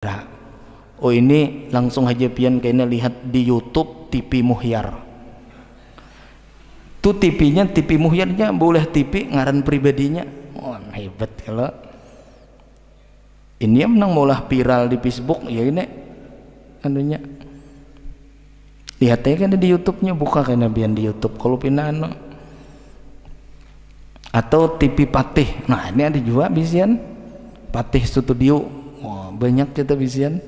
Oh ini langsung aja pian kayaknya lihat di YouTube TV Muhyar. Tuh TV-nya, TV Muhyarnya boleh TV ngaran pribadinya. Oh hebat kalau ini menang maulah viral di Facebook ya ini anunya. Lihat aja kan di YouTube-nya, buka kan bian di YouTube kalau pinano. Atau TV Patih. Nah, ini ada juga bisian Patih Studio. Oh, banyak kita bisian.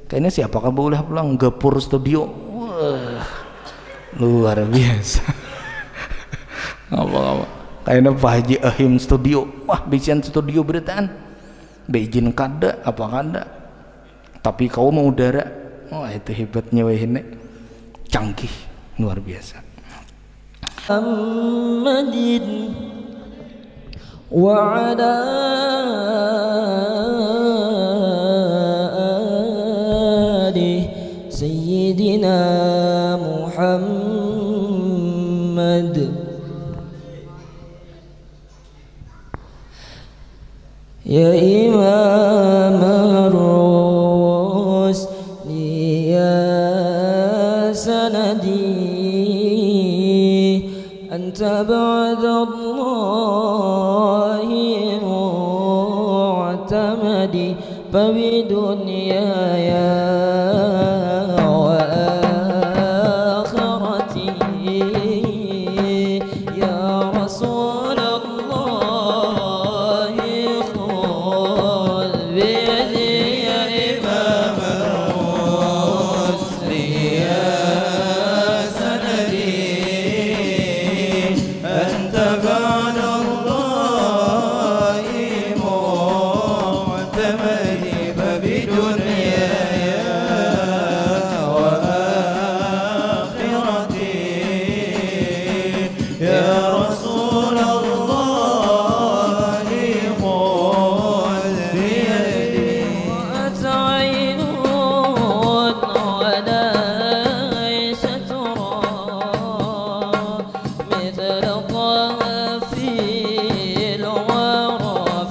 Kayaknya siapakah boleh pulang Gapur Studio. Wah, luar biasa. Apa-apa. Kayaknya Pak Haji Ahim Studio. Wah, bisian studio beritaan. Beijin kada apa kada. Tapi kau mau udara. Wah, itu hebatnya wah ini. Canggih, luar biasa. Muhammadin wa ala ali sayyidina Muhammad. Ya Imam ar-Rusli ya sanadi anta ba'dallahi mu'tamadi fabidunyaya wa akhirati ya Rasulallahi khudh biyadi ya Imam ar-Rusli ya sanadi anta ba'dallahi mu'tamadi fabidunyaya wa akhirati ya Rasulallahi khudh biyadi wa ta'inun ala سترى مثل طه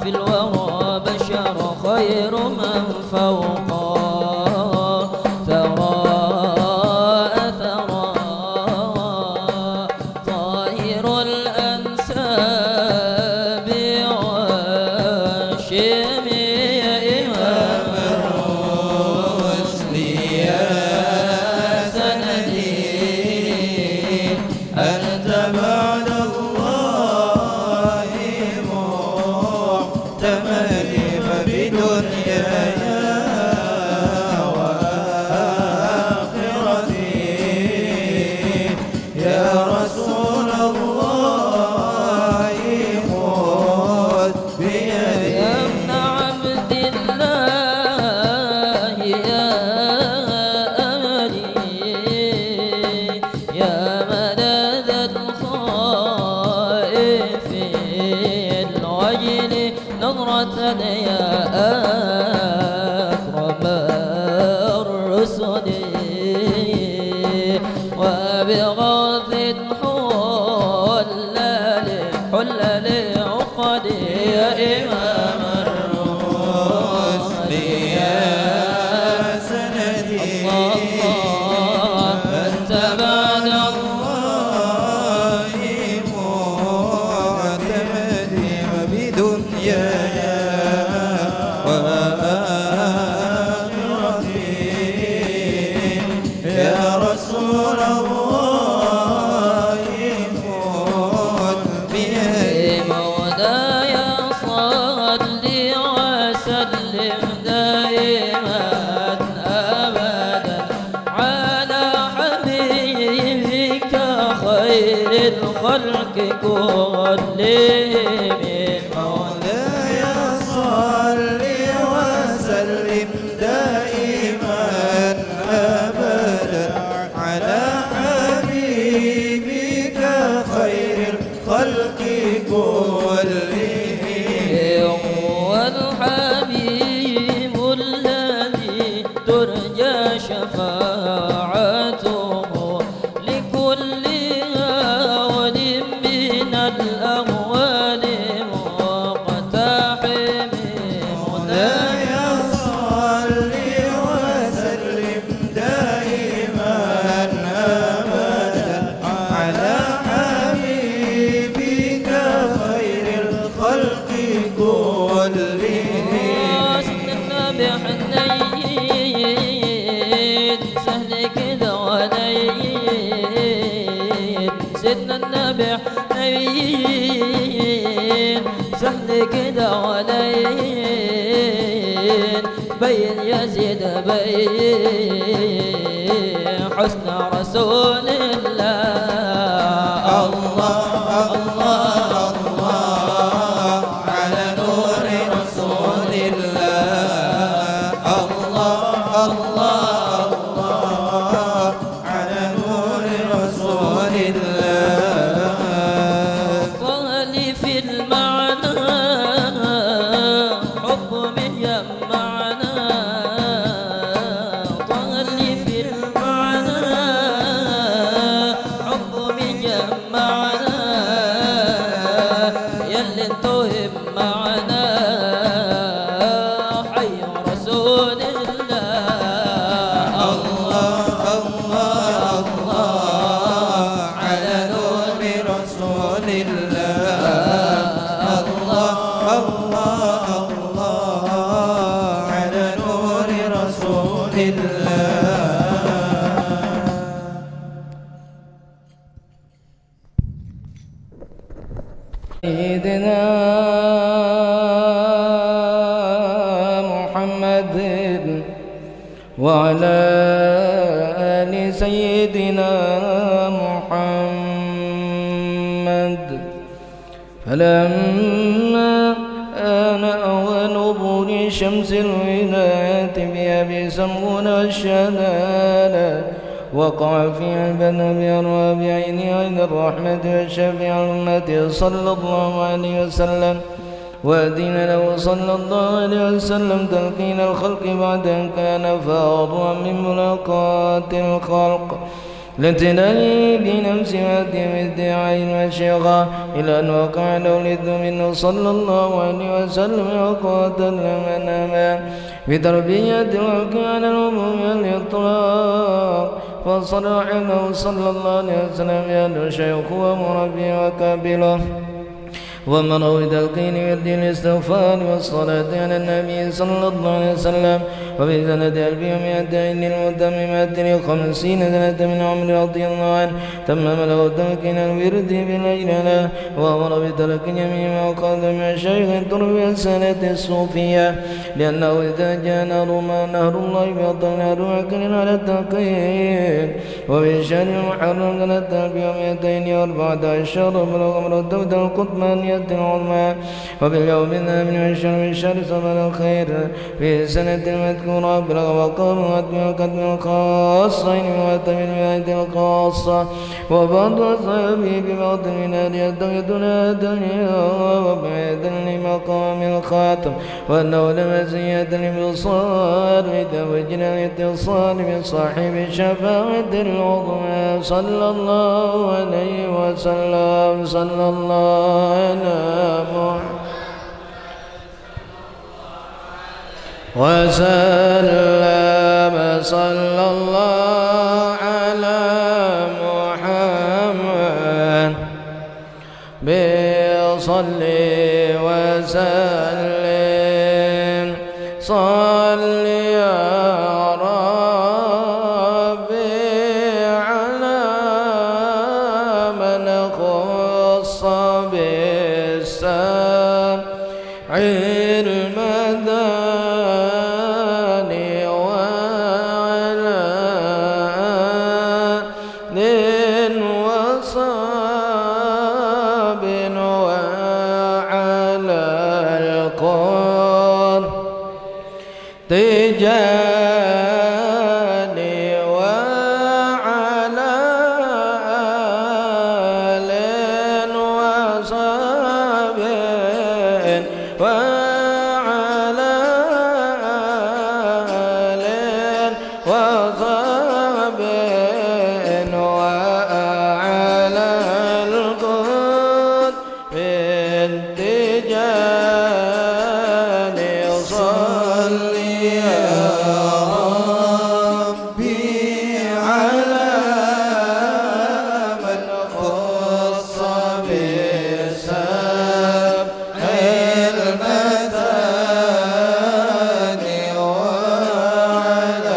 في الورى بشر خير من فوق ثرى أثرى طاهر الأنساب والشيم يا إمام الرسل يا سندي أنت بعد الله معتمدي فبدنياي وآخرتي يا رسول الله خذ بيدي يا ابن عبد الله يا أملي يا مدد الخائفين الوجل نظرة يا أكرم الرسل وبغض حلل عقدي يا إمام الرسل يا سندي الله أنت بعد الله معتمدي وبدنياي وآخرتي يا رسول الله خذ بيدي مولاي صل وسلم دائما أبدا على حبيبك خير الخلق كلهم مولاي صل وسلم دائما أبدا على حبيبك خير الخلق كلهم هو الحبيب الذي ترجى شفاعته لكل هول من الأهوال مقتحم مولاي صل كده علين بين يزيد بين حسن رسول الله الله الله الله على نور رسول الله الله الله الله على نور رسول الله طالي في المعنى حب من يمعنا طالي في المعنى حب من يمعنا يلي انتهم معنا حي رسول الله الله الله الله على نور رسول الله الله الله الله على نور رسول الله سيدنا محمد وعلى آل سيدنا محمد فلما آن أوان ظهور شمس الولاية بأبي سمغنا الشلالة وقع في البدن بأرواح عين عين الرحمة والشفيع الأمة صلى الله عليه وسلم وأدين له صلى الله عليه وسلم تلقين الخلق بعد أن كان فاضوا من ملاقاة الخلق لامتناني بنفسي وأدي بالدعاء والشيخة إلى أن وقع له الإذن منه صلى الله عليه وسلم وقاتل من أمام بتربية الخلق على العموم والإطلاق فصرح له صلى الله عليه وسلم بأنه شيخ ومربي وكابله ومروا بتلقين ورد الاستغفار والصلاة على النبي صلى الله عليه وسلم وفي سنة 1200 المتممات ل50 سنة من عمر رضي الله عنه تمم له تلقين الورد بالأجلة وأمر بترك جميع ما أخذ من الشيخ تربية السنة الصوفية لأنه إذا جاء نهر الله بأطل نهر أكل على التقييد وفي الشهر المحرم كانت 1214 بلغ مرتبة القطبانية العظمى وفي اليوم 18 من شهر صفر الخير في السنة المذكورة بلغ وقام واتم القدم الخاصين واتم الولاية الخاصة وبعض أصحابه ببعض من أهل يتقدون الدنيا وبعيد لمقام الخاتم وأنه لمزية الانبصار لتوجنا الاتصال بصاحب الشفاعة العظمى صلى الله عليه وسلم صلى الله على محمد وسلم صلى الله على محمد بصلي وسلم صل يا ربي على من خص بالسمع المداني وعلى آل وصحب وعلى القرآن تجاني وعلى آل وصحب وعلى آل وصحب وعلى القرآن بالتجاني صلي يا ربي على من خص بالسمع المثاني وعلى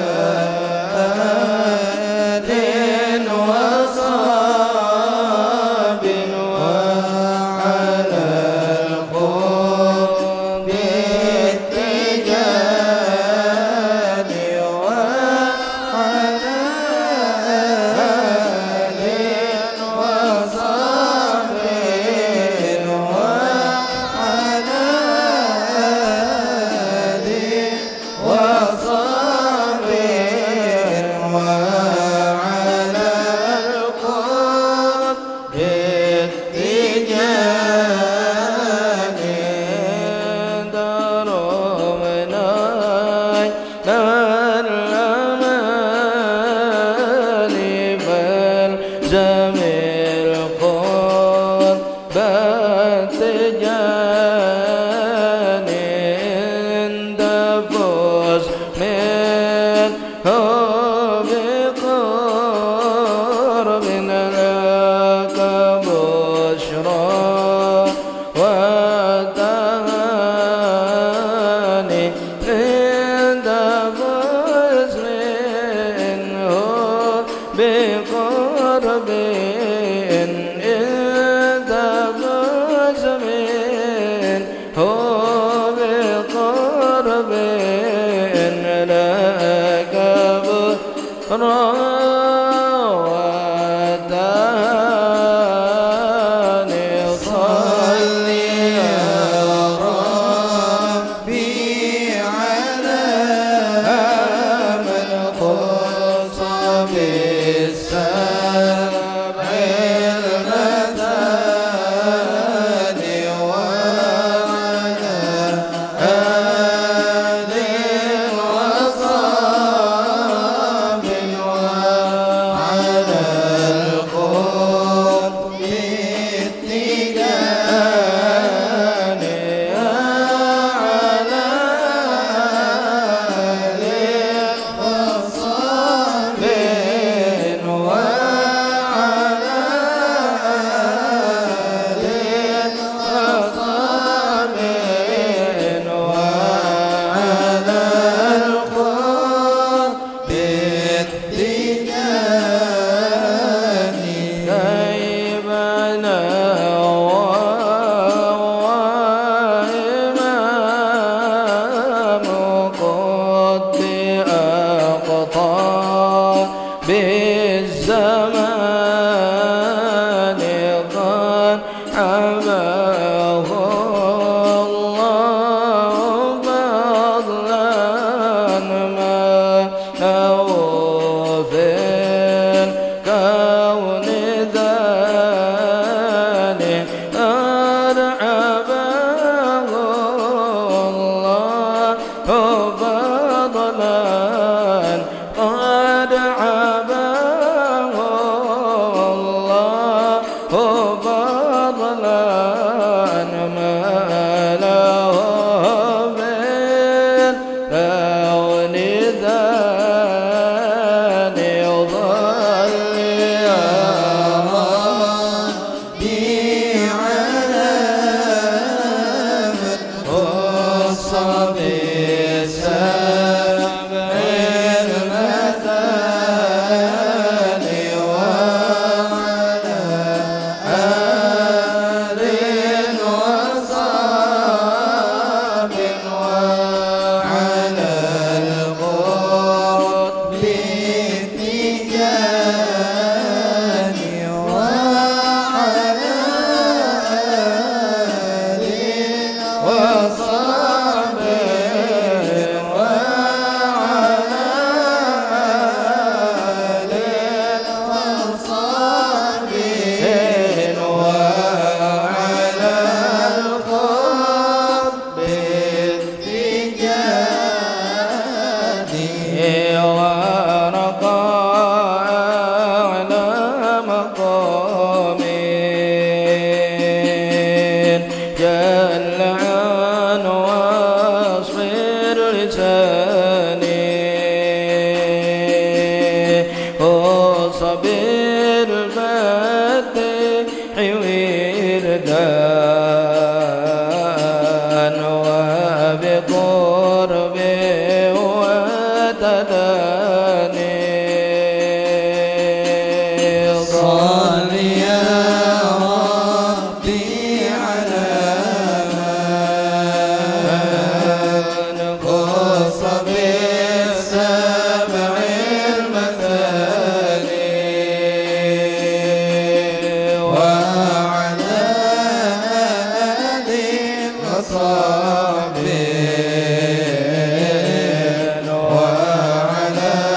وصابين وعلى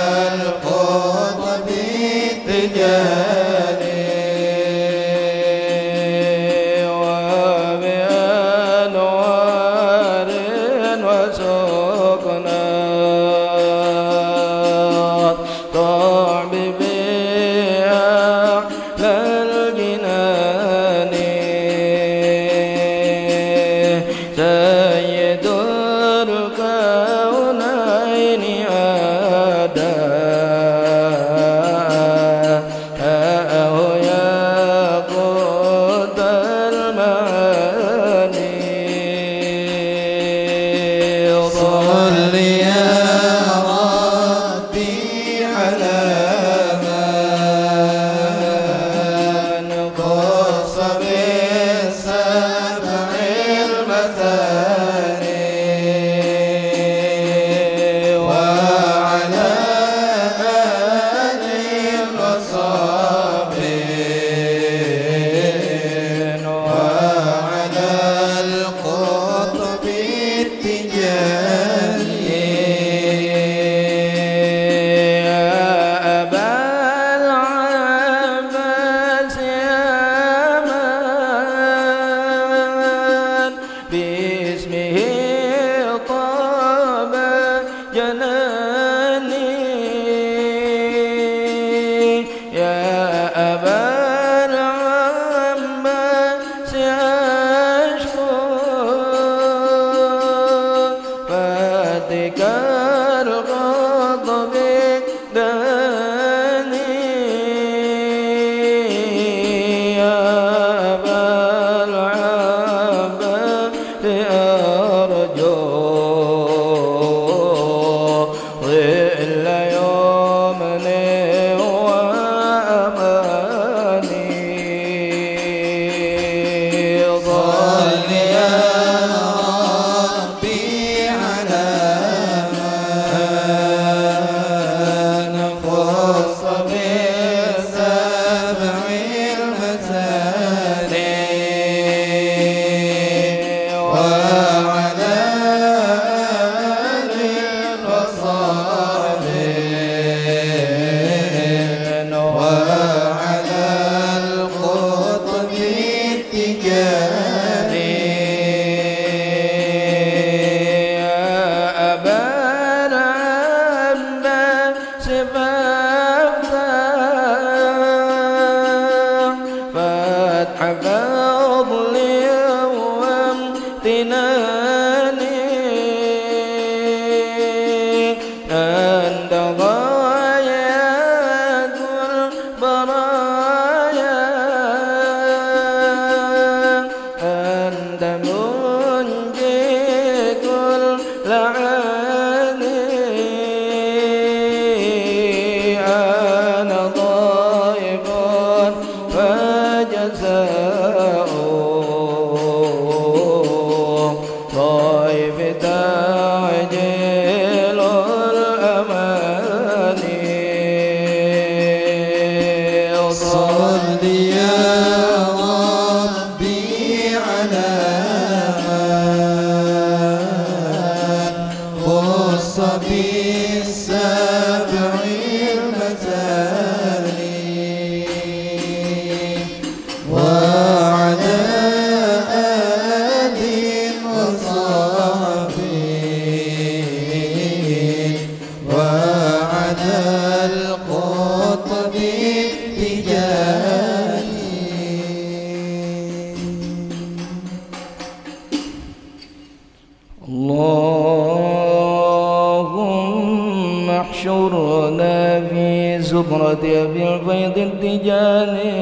اللهم احشرنا في زمرة أبي الفيض التجاني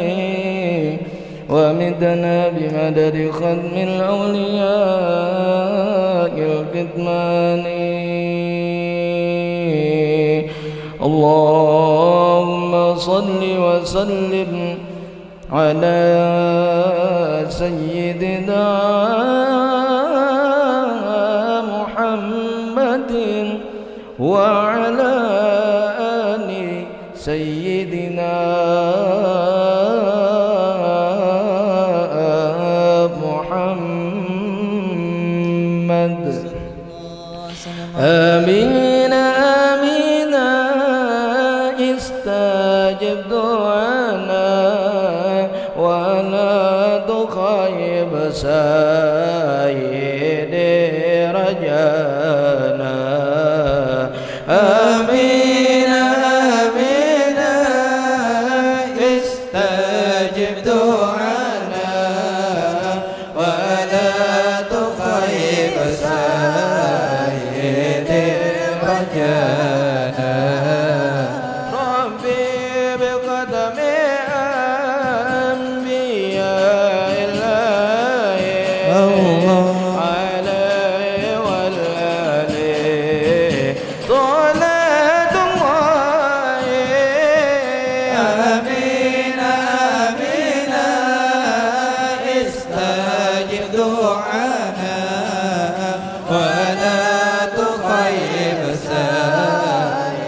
ومدنا بمدد ختم الأولياء الكتمان. اللهم صل وسلم على سيدنا محمد وعلى آل سيدنا محمد. آمين آمين استجب دعانا ولا تخيب سيدي رجانا. آمين آمين استجب دعانا ولا تخيب سيدي رجانا. ربي بقدم أنبياء الله عليه والآل صلاة الله. آمين آمين استجب دعانا ولا تخيب سائر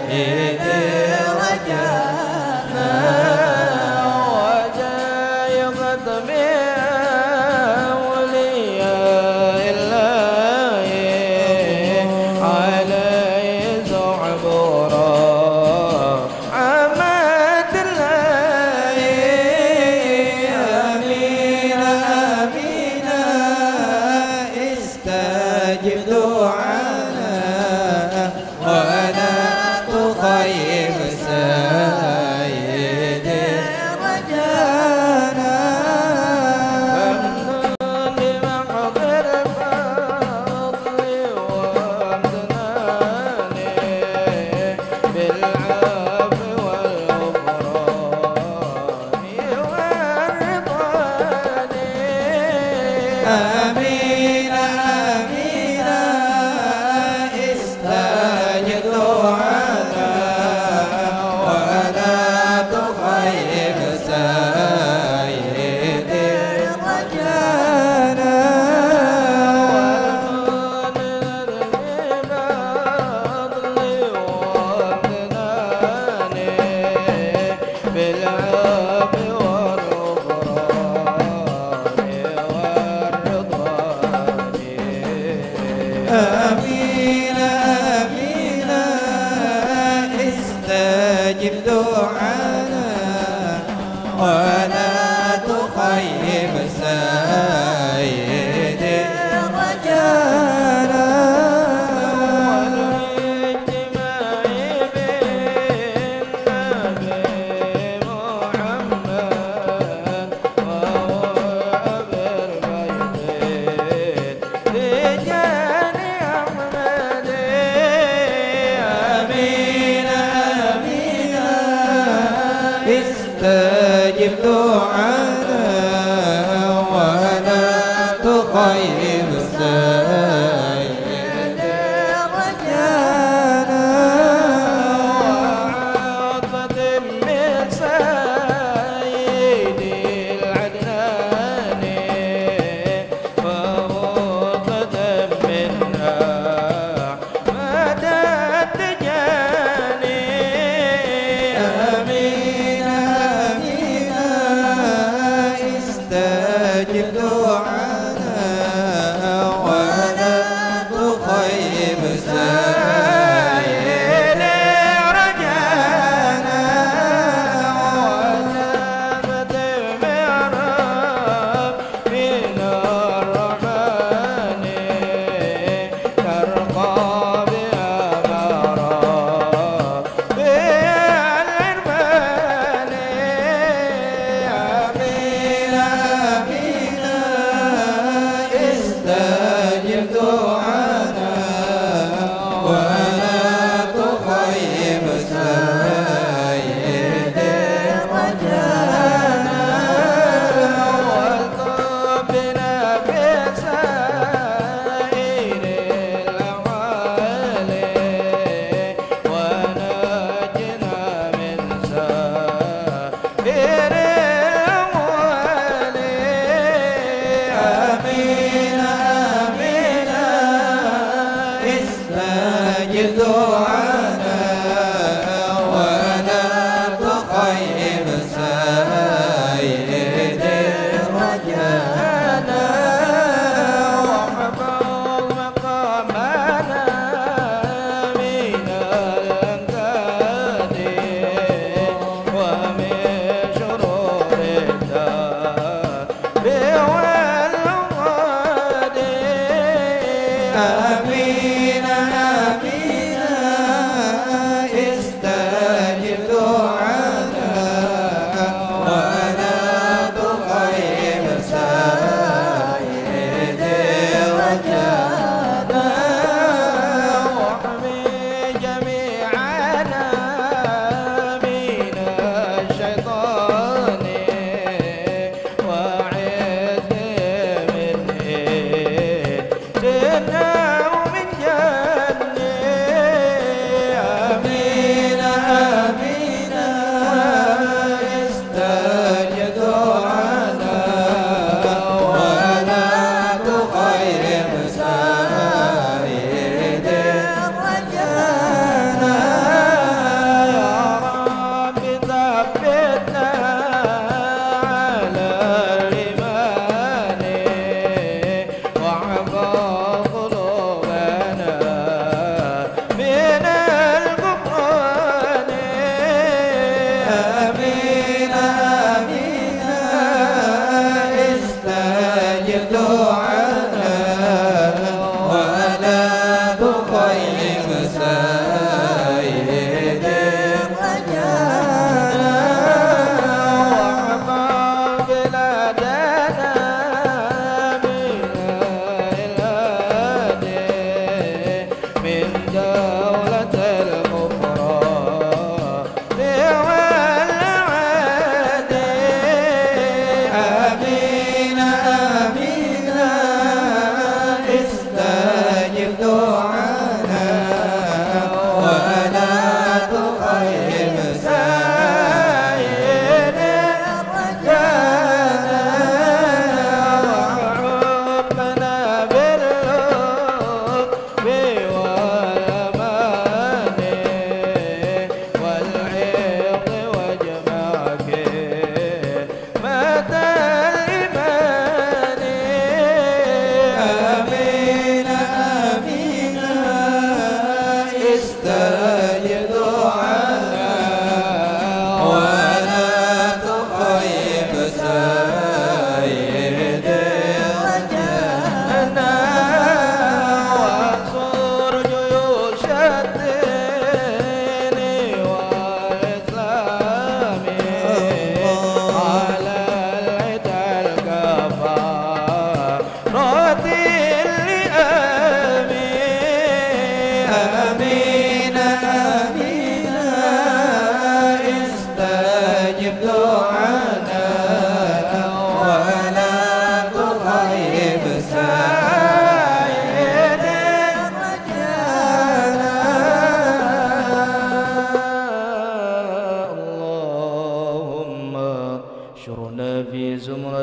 استجب دعانا ولا تخيب سيدي رجانا استجب دعانا ولا تخيب سيد رجانا وعطفة من سيدي العدناني وغوطة منها مدى التجاني آمين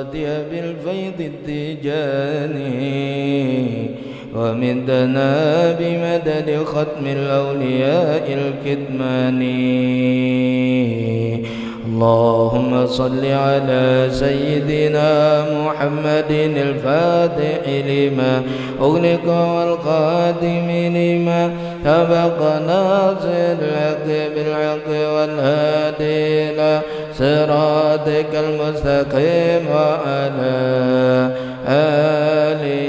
الهادي بالفيض التجاني ومدنا بمدد ختم الأولياء الكتماني اللهم صل على سيدنا محمد الفاتح لما أغلق والقادم لما سبق ناصر الحق بالحق والهادي إلى صراطك المستقيم وعلى آله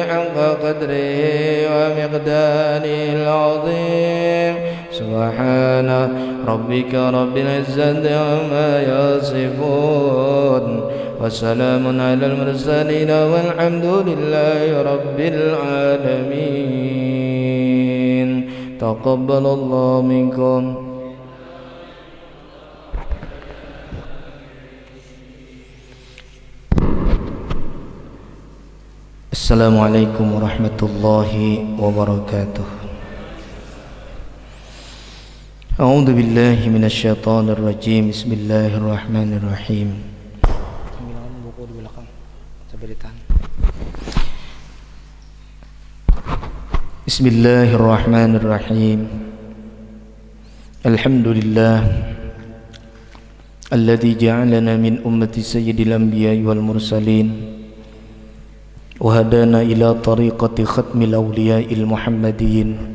حق قدره ومقداره العظيم سبحان ربك رب العزة عما يصفون وسلام على المرسلين والحمد لله رب العالمين تقبل الله منكم. Assalamualaikum warahmatullahi wabarakatuh. A'udzu billahi minasyaitonir rajim. Bismillahirrahmanirrahim. Buku di belakang. Coba ditahan. Bismillahirrahmanirrahim. Alhamdulillah alladzi ja'alana min ummati sayyidil anbiya'i wal mursalin wa hadana ila tariqati khatmil awliya'il muhammadiyyin.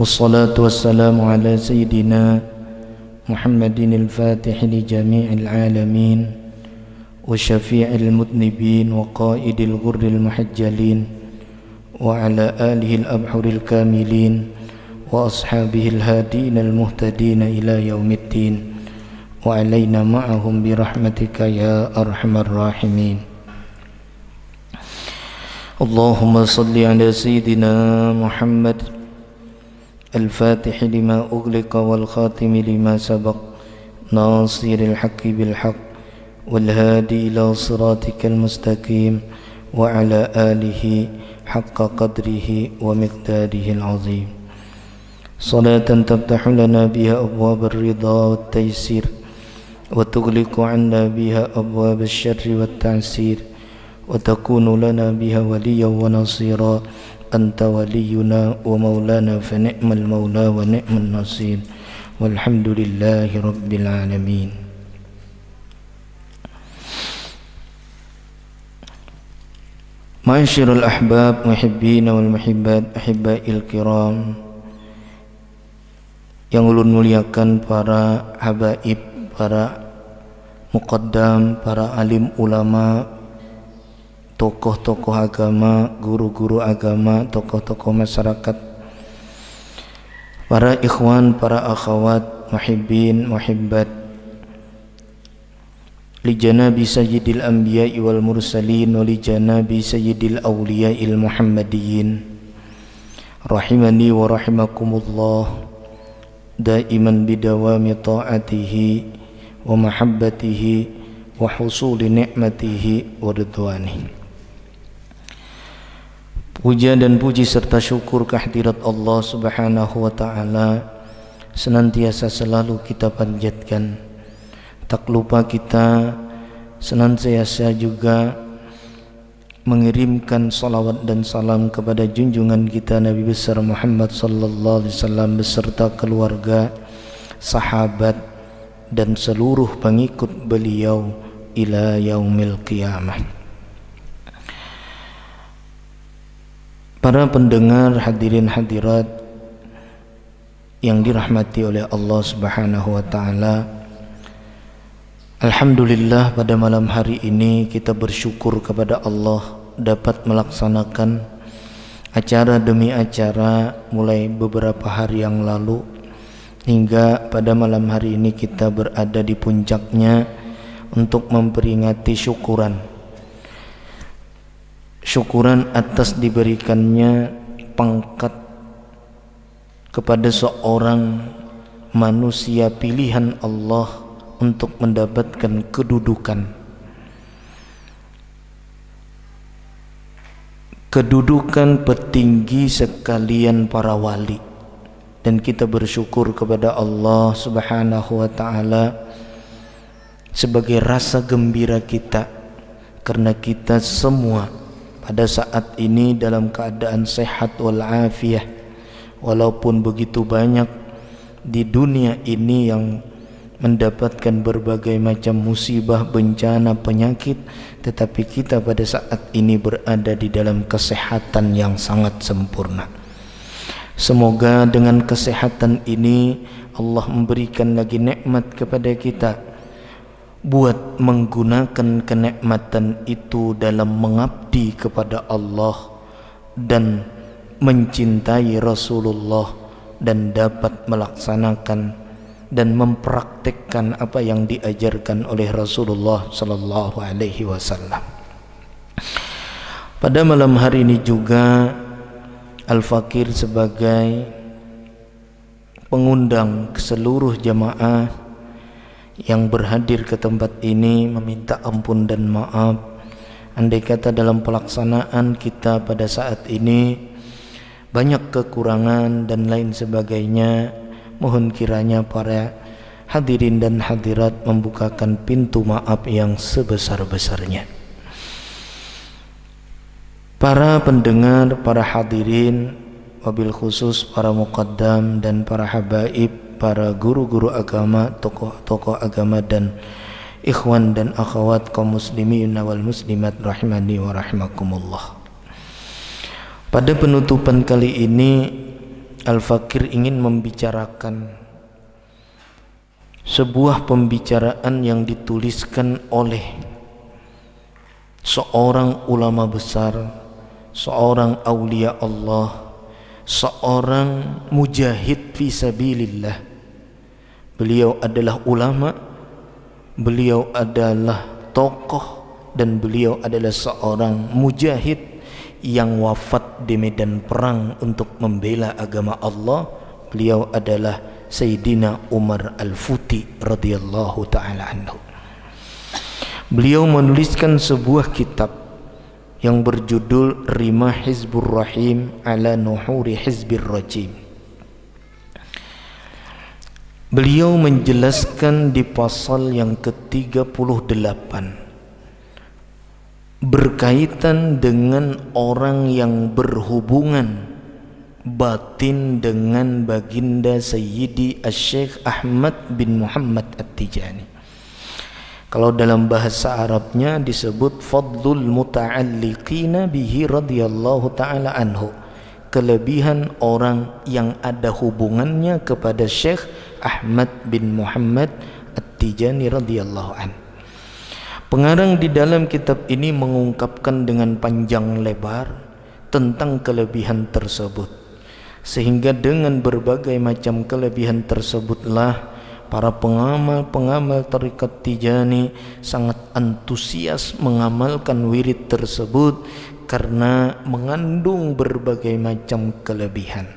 Wassalatu wassalamu ala sayyidina Muhammadin al-Fatih li jami'il alamin wa syafi'il mudnibin wa qaidil ghurril muhajjalin wa ala alihi al-abhuril kamilin wa ashabihi al-hadin al-muhtadin ila yaumiddin wa alaina ma'ahum bi rahmatika ya arhamar rahimin. Allahumma salli ala sayyidina Muhammad الفاتح لما أغلق والخاتم لما سبق ناصر الحق بالحق والهادي إلى صراطك المستقيم وعلى آله حق قدره ومقداره العظيم صلاة تفتح لنا بها أبواب الرضا والتيسير وتغلق عنا بها أبواب الشر والتعسير وتكون لنا بها وليا ونصيرا أنت ولينا ومولانا فنعم المولى ونعم النصير والحمد لله رب العالمين. Ma'asyiral ahbab muhibbin wal muhibbat ahibbail kiram, yang ulun muliakan para habaib, para muqaddam, para alim ulama, tokoh-tokoh agama, guru-guru agama, tokoh-tokoh masyarakat, para ikhwan, para akhwat, muhibbin, muhibbat, li janabi sayyidil anbiya'i wal mursalin wa li janabi sayyidil awliya'il muhammadiyyin, rahimani wa rahimakumullah, daiman bidawami ta'atihi wa mahabbatihi wa husuli ni'matihi wa ridwanihi. Puja dan puji serta syukur kehadirat Allah Subhanahu wa ta'ala senantiasa selalu kita panjatkan. Tak lupa kita senantiasa juga mengirimkan salawat dan salam kepada junjungan kita Nabi besar Muhammad sallallahu alaihi wasallam beserta keluarga, sahabat dan seluruh pengikut beliau ila yaumil qiyamah. Para pendengar, hadirin hadirat yang dirahmati oleh Allah Subhanahu wa taala, alhamdulillah pada malam hari ini kita bersyukur kepada Allah dapat melaksanakan acara demi acara mulai beberapa hari yang lalu hingga pada malam hari ini kita berada di puncaknya untuk memperingati syukuran atas diberikannya pangkat kepada seorang manusia pilihan Allah untuk mendapatkan kedudukan petinggi sekalian para wali. Dan kita bersyukur kepada Allah Subhanahu wa ta'ala sebagai rasa gembira kita, karena kita semua pada saat ini dalam keadaan sehat walafiat. Walaupun begitu banyak di dunia ini yang mendapatkan berbagai macam musibah, bencana, penyakit, tetapi kita pada saat ini berada di dalam kesehatan yang sangat sempurna. Semoga dengan kesehatan ini Allah memberikan lagi nikmat kepada kita buat menggunakan kenikmatan itu dalam mengabdi kepada Allah dan mencintai Rasulullah, dan dapat melaksanakan dan mempraktikkan apa yang diajarkan oleh Rasulullah sallallahu alaihi wasallam. Pada malam hari ini juga Al-Fakir sebagai pengundang seluruh jamaah yang berhadir ke tempat ini meminta ampun dan maaf andai kata dalam pelaksanaan kita pada saat ini banyak kekurangan dan lain sebagainya. Mohon kiranya para hadirin dan hadirat membukakan pintu maaf yang sebesar-besarnya. Para pendengar, para hadirin, wabil khusus para muqaddam dan para habaib, para guru-guru agama, tokoh-tokoh agama dan ikhwan dan akhwat kaum muslimin wal muslimat rahimani wa rahimakumullah. Pada penutupan kali ini Al-Fakir ingin membicarakan sebuah pembicaraan yang dituliskan oleh seorang ulama besar, seorang aulia Allah, seorang mujahid fi sabilillah. Beliau adalah ulama, beliau adalah tokoh, dan beliau adalah seorang mujahid yang wafat di medan perang untuk membela agama Allah. Beliau adalah Sayyidina Umar Al-Futi radhiyallahu ta'ala anhu. Beliau menuliskan sebuah kitab yang berjudul Rimah Hizbur Rahim ala Nuhuri Hizbir Rajim. Beliau menjelaskan di pasal yang ke-38 berkaitan dengan orang yang berhubungan batin dengan baginda Sayyidi Asy-Syaikh Ahmad bin Muhammad At-Tijani. Kalau dalam bahasa Arabnya disebut fadlul muta'alliqina bihi radhiyallahu ta'ala anhu, kelebihan orang yang ada hubungannya kepada Syekh Ahmad bin Muhammad At-Tijani radhiyallahu anhu. Pengarang di dalam kitab ini mengungkapkan dengan panjang lebar tentang kelebihan tersebut, sehingga dengan berbagai macam kelebihan tersebutlah para pengamal-pengamal tarekat Tijani sangat antusias mengamalkan wirid tersebut karena mengandung berbagai macam kelebihan.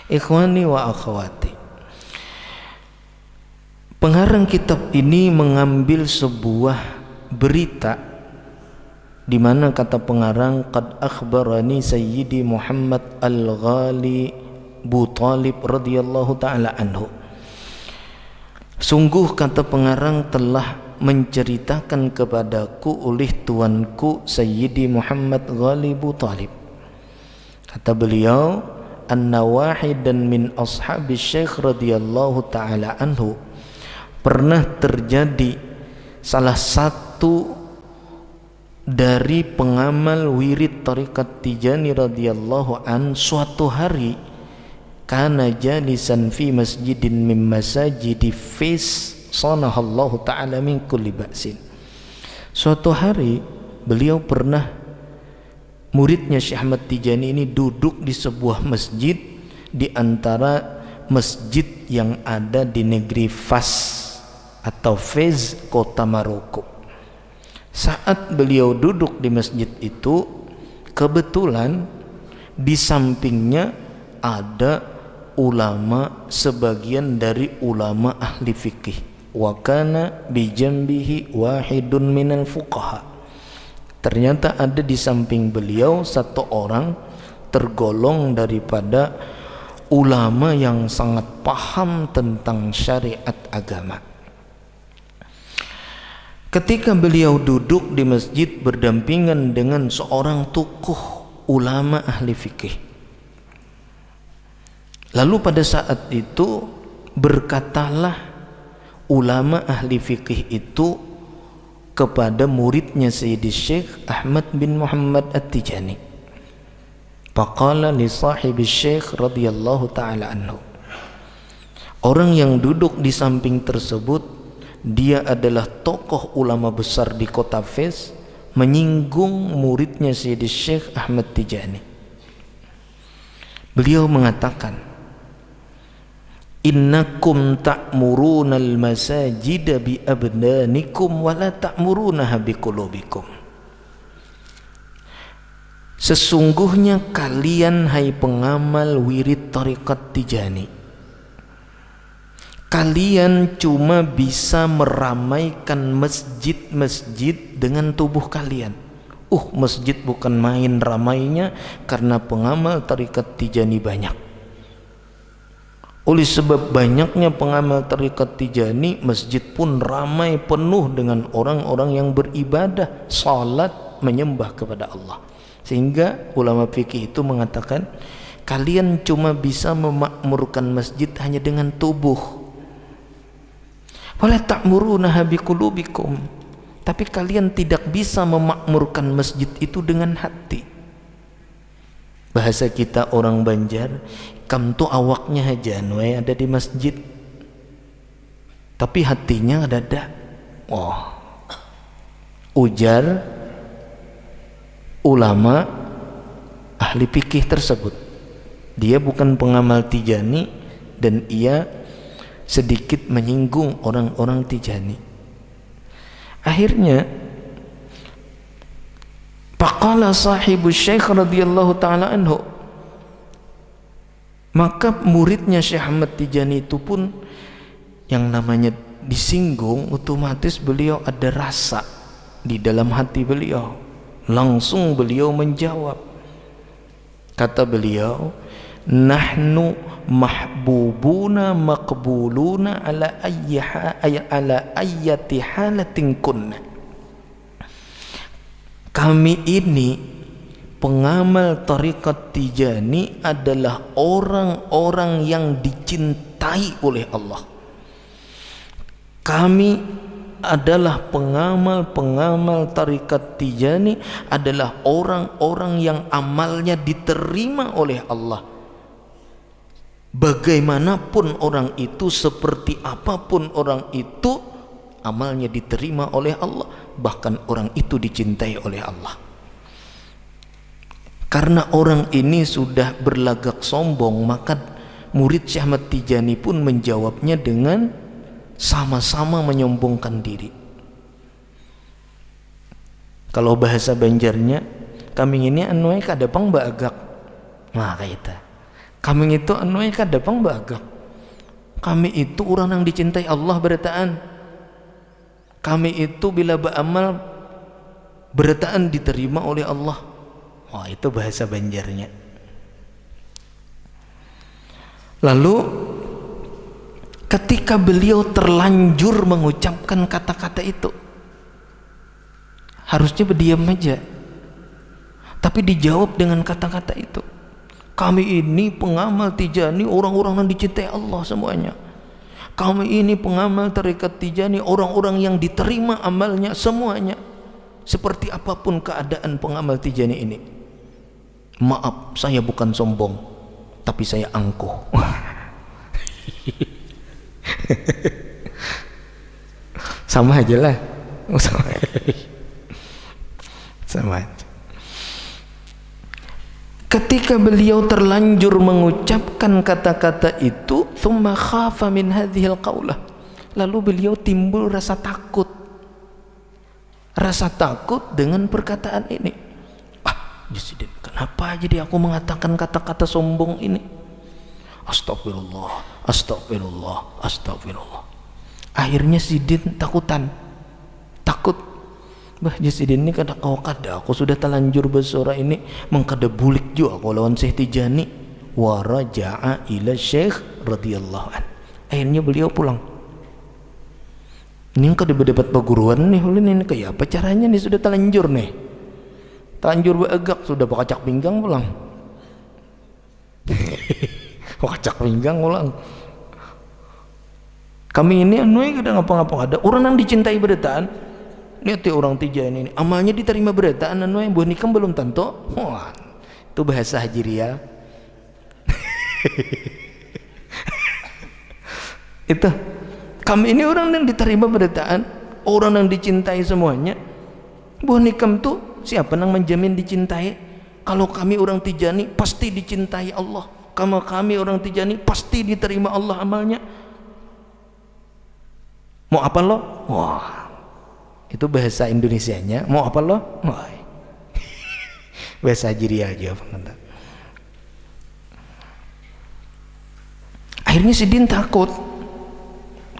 Ikhwani wa akhwati, pengarang kitab ini mengambil sebuah berita di mana kata pengarang qad akhbarani Sayyidi Muhammad Al-Ghali Bu Talib radhiyallahu ta'ala anhu. Sungguh kata pengarang telah menceritakan kepadaku oleh tuanku Sayyidi Muhammad Ghali Bu Talib. Kata beliau, anna wahidan min ashabi Syekh radhiyallahu ta'ala anhu, pernah terjadi salah satu dari pengamal wirid tarekat Tijani radhiyallahu an suatu hari kana jalisan fi masjidin min masajidi Fis sanahallahu ta'ala min kulli ba'sin. Suatu hari beliau pernah, muridnya Syekh Ahmad Tijani ini duduk di sebuah masjid di antara masjid yang ada di negeri Fas atau Fez, kota Maroko. Saat beliau duduk di masjid itu, kebetulan di sampingnya ada ulama, sebagian dari ulama ahli fikih. Wa kana bi jambihi wahidun minal fuqaha. Ternyata ada di samping beliau satu orang tergolong daripada ulama yang sangat paham tentang syariat agama. Ketika beliau duduk di masjid berdampingan dengan seorang tokoh ulama ahli fikih. Lalu pada saat itu berkatalah ulama ahli fikih itu kepada muridnya Sayyidi Syekh Ahmad bin Muhammad At-Tijani. Faqala li sahibi Syekh radhiyallahu ta'ala anhu. Orang yang duduk di samping tersebut, dia adalah tokoh ulama besar di kota Fez, menyinggung muridnya Sayyidi Syekh Ahmad Tijani. Beliau mengatakan, innakum ta'murunal masajida bi abdanikum wa la ta'murunaha bi qulubikum. Sesungguhnya kalian hai pengamal wirid tariqat Tijani, kalian cuma bisa meramaikan masjid-masjid dengan tubuh kalian. Masjid bukan main ramainya karena pengamal tariqat Tijani banyak. Oleh sebab banyaknya pengamal tariqat Tijani, masjid pun ramai penuh dengan orang-orang yang beribadah, salat, menyembah kepada Allah. Sehingga ulama fikih itu mengatakan, kalian cuma bisa memakmurkan masjid hanya dengan tubuh. Wala ta'murunaha biqulubikum, tapi kalian tidak bisa memakmurkan masjid itu dengan hati. Bahasa kita orang Banjar, kam tu awaknya aja ada di masjid, tapi hatinya ada. Ujar ulama ahli fikih tersebut, dia bukan pengamal Tijani dan ia sedikit menyinggung orang-orang Tijani. Akhirnya faqala sahibu Syekh radhiyallahu ta'ala anhu, maka muridnya Syekh Ahmad Tijani itu pun yang namanya disinggung, otomatis beliau ada rasa di dalam hati beliau. Langsung beliau menjawab, kata beliau, nahnu mahbubuna maqbuluna ala ayyati halatin kunna. Kami ini pengamal tariqat Tijani adalah orang-orang yang dicintai oleh Allah. Kami adalah pengamal tariqat Tijani, adalah orang-orang yang amalnya diterima oleh Allah. Bagaimanapun orang itu, seperti apapun orang itu, amalnya diterima oleh Allah, bahkan orang itu dicintai oleh Allah. Karena orang ini sudah berlagak sombong, maka murid Syekh Ahmad Tijani pun menjawabnya dengan sama-sama menyombongkan diri. Kalau bahasa Banjarnya, kami ini anuai kadapang bagak. Nah kaita, kami itu anuai kadapang bagak. Kami itu orang yang dicintai Allah berataan. Kami itu bila beramal berataan diterima oleh Allah. Wah, itu bahasa Banjarnya. Lalu ketika beliau terlanjur mengucapkan kata-kata itu, harusnya berdiam aja, tapi dijawab dengan kata-kata itu. Kami ini pengamal Tijani, orang-orang yang dicintai Allah semuanya. Kami ini pengamal tariqat Tijani, orang-orang yang diterima amalnya semuanya. Seperti apapun keadaan pengamal Tijani ini, maaf, saya bukan sombong, tapi saya angkuh. Sama aja lah, sama aja. Ketika beliau terlanjur mengucapkan kata-kata itu, thumma khafa min hadhil qaulah, lalu beliau timbul rasa takut dengan perkataan ini. Jadi kenapa jadi aku mengatakan kata-kata sombong ini? Astagfirullah, astagfirullah, astagfirullah. Akhirnya Sidin takut. Bah Sidin ini kada aku sudah terlanjur bersuara ini mengkada bulik juga aku lawan Syekh Tijani. Wa raja'a ila Syekh radhiyallahu an. Akhirnya beliau pulang. Ini kan debat perguruan nih, ini kayak apa caranya nih, sudah telanjur nih. Telanjur beegak, sudah pakacak pinggang pulang. Pakacak pinggang pulang. Kami ini kadang ngapa-ngapa ada orang yang dicintai beretaan. Lihat orang Tijani ini, amalnya diterima beretaan buah nikam belum tentu. Wah, itu bahasa Hajiria. Itu kami ini orang yang diterima beretaan, orang yang dicintai semuanya. Buah nikam tuh siapa yang menjamin dicintai? Kalau kami orang Tijani pasti dicintai Allah. Kalau kami orang Tijani pasti diterima Allah amalnya. Mau apa lo? Wah, itu bahasa Indonesianya. Mau apa lo? Wah, bahasa Hajiria aja. Akhirnya si Din takut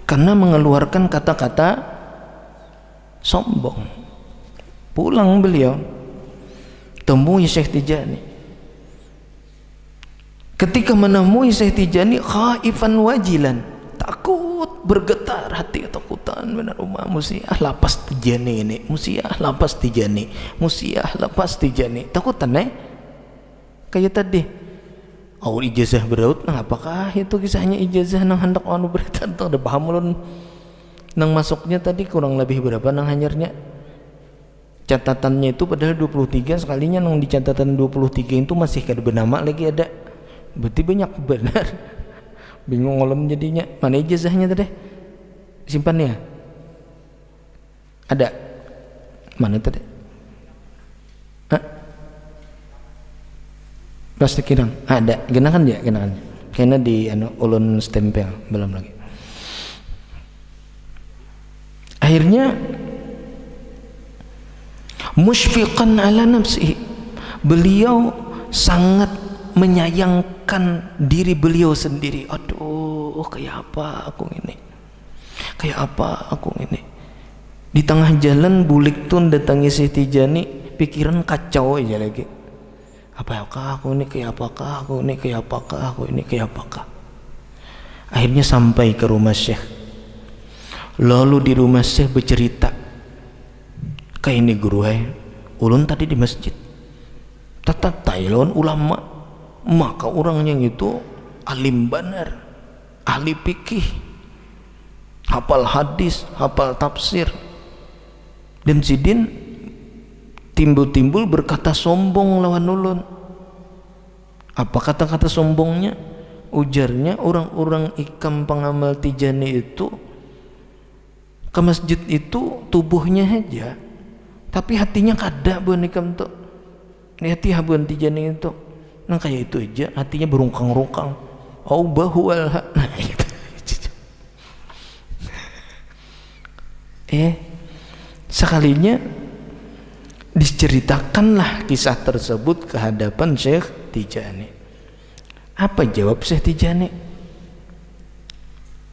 karena mengeluarkan kata-kata sombong. Pulang beliau temui Syekh Tijani. Ketika menemui Syekh Tijani, khaifan wajilan, takut, bergetar hati, ketakutan benar. Musiah lapas Tijani ini, musiah lapas Tijani, musiah lapas Tijani, takutan kayak tadi. Awal ijazah beraut, nah apakah itu kisahnya ijazah nang hendak anu berita tuh, ada paham ulun nang masuknya tadi kurang lebih berapa nang hanyarnya catatannya itu padahal 23, sekalinya nang di catatan 23 itu masih kada bernama lagi ada, berarti banyak benar. Bingung ngolam jadinya, mana ijazahnya tadi simpan ya, ada mana tadi? Plastik kirang ada, genakan ya, genakan kayaknya di ulun stempel belum lagi. Akhirnya musyfiqan ala nafsihi, beliau sangat menyayangkan diri beliau sendiri. Aduh, kayak apa aku ini, kayak apa aku ini. Di tengah jalan bulik tun datangi si Tijani, pikiran kacau aja lagi. Apakah aku ini, kayak apakah aku ini, kayak apakah aku ini, kayak apakah. Akhirnya sampai ke rumah Syekh. Lalu di rumah Syekh bercerita, kayak ini guru ulun tadi di masjid tetap tailon ulama, maka orang yang itu alim benar, ahli fikih, hafal hadis, hafal tafsir. Dan Sidin timbul-timbul berkata sombong lawan ulun. Apa kata-kata sombongnya? Ujarnya, orang-orang ikam pengamal Tijani itu ke masjid itu tubuhnya aja, tapi hatinya kada buan ikam tuh. Hati habuan Tijani itu nah kayak itu aja, hatinya berungkang-rungkang. Au bahual, nah itu. Sekalinya diceritakanlah kisah tersebut ke hadapan Syekh Tijani. Apa jawab Syekh Tijani?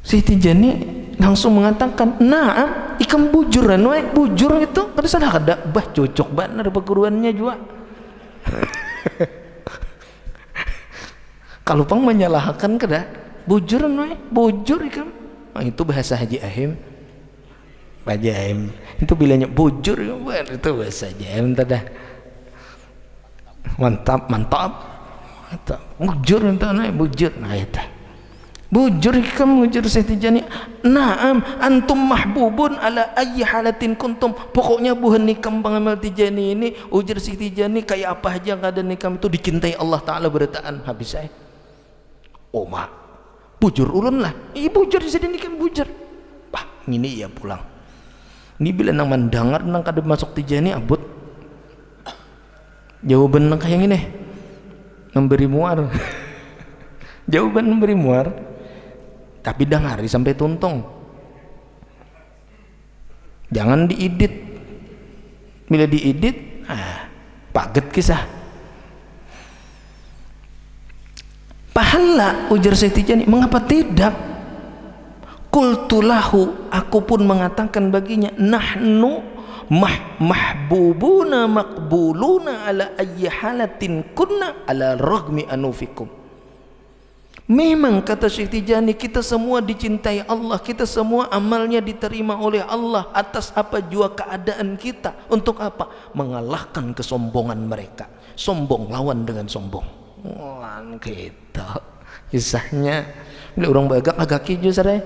Syekh Tijani langsung mengatakan, "Nah, ikam bujuran wae, bujur itu kada salah kada, bah cocok benar perguruannya juga." Kalau pang menyalahkan kada, bujuran wae, bujur ikam. Nah, itu bahasa Haji Ahim. Haji Ahim itu bilangnya bujur, itu bahasa Haji Ahim tada. Mantap, mantap. Bujur itu naik bujur, nah itu. Bujur ikam bujur Syekh Tijani. Naam antum mahbubun ala ayyi halatin kuntum. Pokoknya buhan nikam pengamal Tijani ini, ujar Syekh Tijani kayak apa aja keadaan nikam itu dicintai Allah Taala berataan. Habis saya. Oh mak, bujur ulun lah. Bujur di sini nikam bujur. Bah, ini ya pulang. Ini bila nang mandangar nang kada masuk Tijani abut. Jawaban nang kayak gini. Memberi muar. Jawaban memberi muar. Tapi dangari sampai tuntung. Jangan diedit. Bila diedit, paget kisah. Pahala ujar Syekh Tijani, mengapa tidak? Qultulahu, aku pun mengatakan baginya, nahnu mahbubuna maqbuluna ala ayyi halatin kunna ala ragmi anufikum. Memang kata Syekh Tijani, kita semua dicintai Allah, kita semua amalnya diterima oleh Allah atas apa jua keadaan kita. Untuk apa? Mengalahkan kesombongan mereka. Sombong lawan dengan sombong. Wah, kita kisahnya bila orang bagak hijau sarai.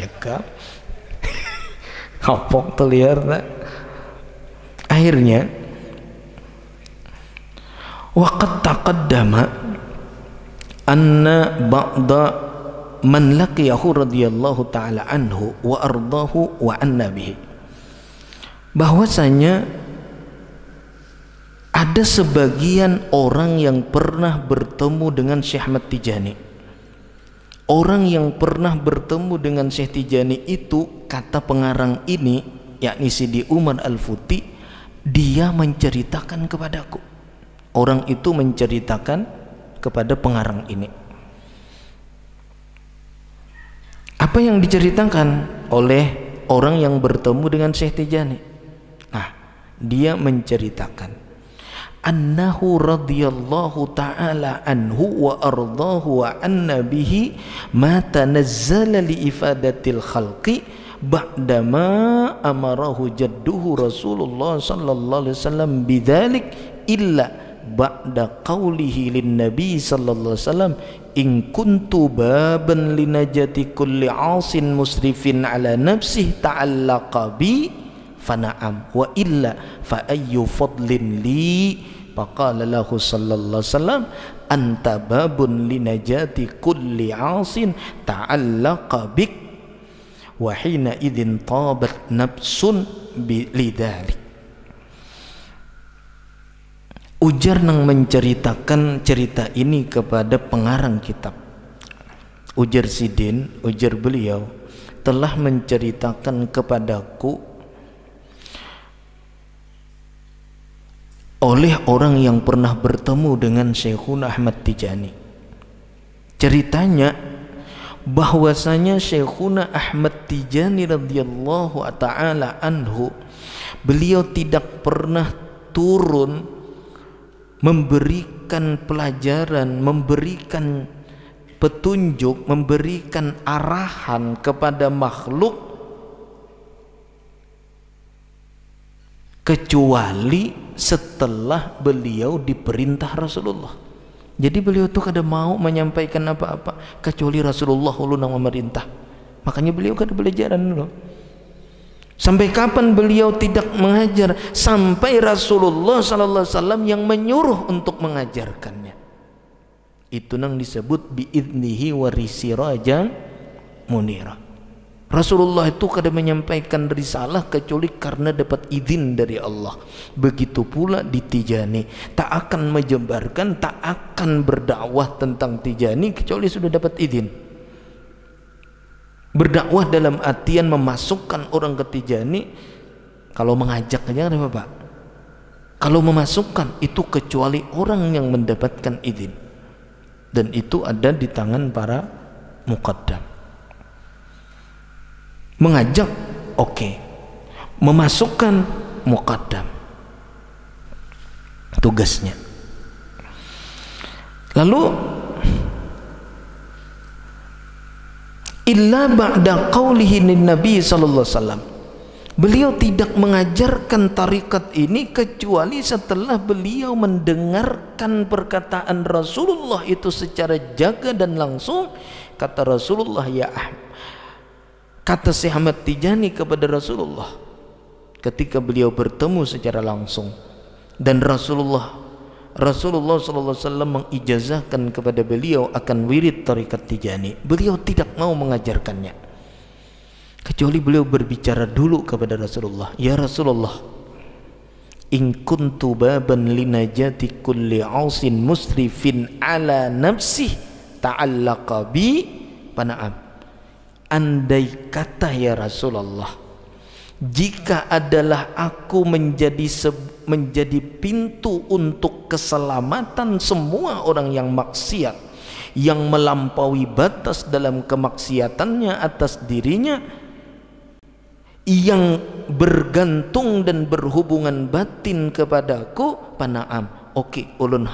Ya kan? Kapok terlihat tak? Akhirnya waqad taqaddama anna ba'da man laqiyahu radhiyallahu ta'ala anhu wa ardahu wa anna bihi, bahwasanya ada sebagian orang yang pernah bertemu dengan Syekh Ahmad Tijani. Orang yang pernah bertemu dengan Syekh Tijani itu, kata pengarang ini, yakni Sidi Umar Al-Futi, dia menceritakan kepadaku. Orang itu menceritakan kepada pengarang ini. Apa yang diceritakan oleh orang yang bertemu dengan Syekh Tijani? Nah, dia menceritakan annahu radhiyallahu ta'ala anhu wa ardahu wa anna bihi ma tanazzala li ifadatil khalqi ba'dama amarahu jadduhu Rasulullah sallallahu alaihi wasallam bidzalik illa ba'da qawlihi lin nabi sallallahu alaihi wasallam in kuntu baban linajati kulli 'asin musrifin ala nafsihi ta'allaqa bi fana'am wa illa fa ayyu fadlin li faqala lahu sallallahu alaihi wasallam anta babun linajati kulli 'asin ta'allaqa bik wa hina idzin tabat nafsun lidalik. Ujar nang menceritakan cerita ini kepada pengarang kitab. Ujar Sidin, ujar beliau, telah menceritakan kepadaku oleh orang yang pernah bertemu dengan Syekhuna Ahmad Tijani. Ceritanya bahwasanya Syekhuna Ahmad Tijani radhiyallahu ta'ala anhu, beliau tidak pernah turun memberikan pelajaran, memberikan petunjuk, memberikan arahan kepada makhluk kecuali setelah beliau diperintah Rasulullah. Jadi beliau tuh kada mau menyampaikan apa-apa kecuali Rasulullah ulun yang memerintah. Makanya beliau kada belajaran dulu. Sampai kapan beliau tidak mengajar? Sampai Rasulullah sallallahu alaihi wasallam yang menyuruh untuk mengajarkannya. Itu nang disebut biidnihi wa risirajan munira. Rasulullah itu kada menyampaikan risalah kecuali karena dapat izin dari Allah. Begitu pula di Tijani, tak akan menyebarkan, tak akan berdakwah tentang Tijani kecuali sudah dapat izin. Berdakwah dalam artian memasukkan orang ke Tijani, kalau mengajak aja kan Bapak. Kalau memasukkan itu kecuali orang yang mendapatkan izin, dan itu ada di tangan para muqaddam. Mengajak oke, memasukkan muqaddam tugasnya. Lalu illa ba'da qawlihi lin nabi sallallahu alaihi wasallam, beliau tidak mengajarkan tarikat ini kecuali setelah beliau mendengarkan perkataan Rasulullah itu secara jaga dan langsung. Kata Rasulullah, kata Syekh Ahmad Tijani kepada Rasulullah ketika beliau bertemu secara langsung, dan Rasulullah sallallahu alaihi wasallam mengijazahkan kepada beliau akan wirid tarikat Tijani. Beliau tidak mau mengajarkannya kecuali beliau berbicara dulu kepada Rasulullah, ya Rasulullah, in kuntu baban linajati kulli 'ausin musrifin ala nafsi ta'allaqa bi pana'am. Andai kata ya Rasulullah, jika adalah aku menjadi pintu untuk keselamatan semua orang yang maksiat, yang melampaui batas dalam kemaksiatannya atas dirinya, yang bergantung dan berhubungan batin kepadaku, pana'am, oke, ulun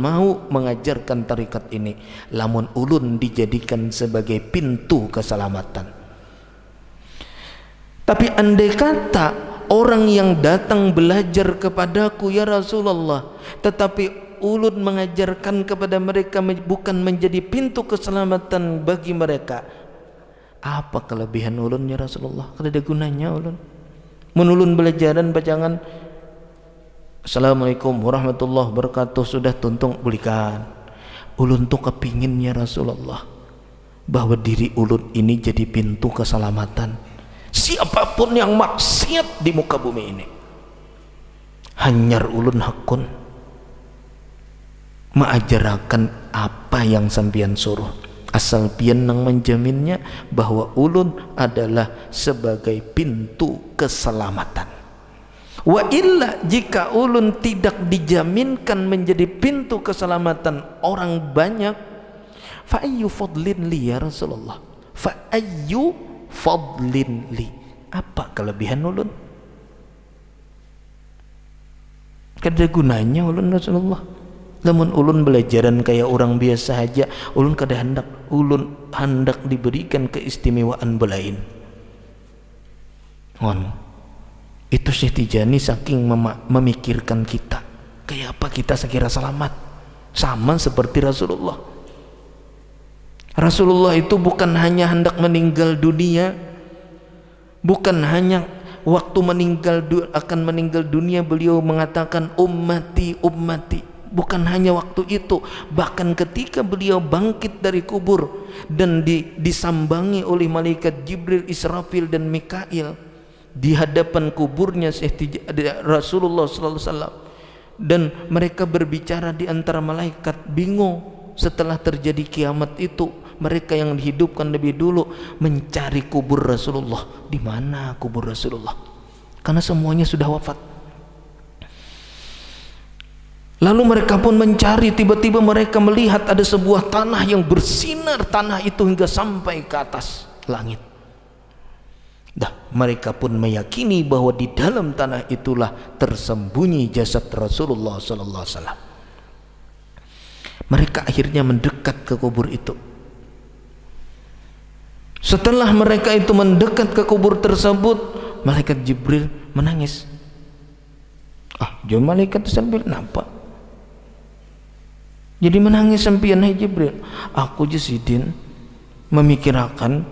mau mengajarkan tarikat ini, lamun ulun dijadikan sebagai pintu keselamatan. Tapi andai kata orang yang datang belajar kepadaku ya Rasulullah, tetapi ulun mengajarkan kepada mereka bukan menjadi pintu keselamatan bagi mereka, apa kelebihan ulun ya Rasulullah? Kada ada gunanya ulun. Menulun belajaran bacangan Assalamualaikum warahmatullahi wabarakatuh sudah tuntung bulikan. Ulun tuh kepingin ya Rasulullah bahwa diri ulun ini jadi pintu keselamatan. Siapapun yang maksiat di muka bumi ini, hanyar ulun hakun mengajarkan apa yang sampian suruh, asal pian nang menjaminnya bahwa ulun adalah sebagai pintu keselamatan. Wa illa, jika ulun tidak dijaminkan menjadi pintu keselamatan orang banyak, fa ayyu fadlin li ya Rasulullah, fa ayyu fadlin li, apa kelebihan ulun? Kada gunanya ulun Rasulullah. Namun ulun belajaran kayak orang biasa aja, ulun kada hendak diberikan keistimewaan belain. Itu Syekh Tijani saking memikirkan kita, kayak apa kita sekira selamat, sama seperti Rasulullah. Rasulullah itu bukan hanya hendak meninggal dunia, bukan hanya waktu akan meninggal dunia beliau mengatakan ummati ummati. Bukan hanya waktu itu, bahkan ketika beliau bangkit dari kubur dan disambangi oleh malaikat Jibril, Israfil dan Mikail di hadapan kuburnya Rasulullah sallallahu alaihi wasallam, dan mereka berbicara di antara malaikat, bingung setelah terjadi kiamat itu. Mereka yang dihidupkan lebih dulu mencari kubur Rasulullah. Di mana kubur Rasulullah? Karena semuanya sudah wafat. Lalu mereka pun mencari, tiba-tiba mereka melihat ada sebuah tanah yang bersinar, tanah itu hingga sampai ke atas langit. Mereka pun meyakini bahwa di dalam tanah itulah tersembunyi jasad Rasulullah sallallahu alaihi wasallam. Mereka akhirnya mendekat ke kubur itu. Setelah mereka itu mendekat ke kubur tersebut, malaikat Jibril menangis. Jangan malaikat sambil nampak. Jadi menangis sampian hai Jibril. Aku Jasidin memikirkan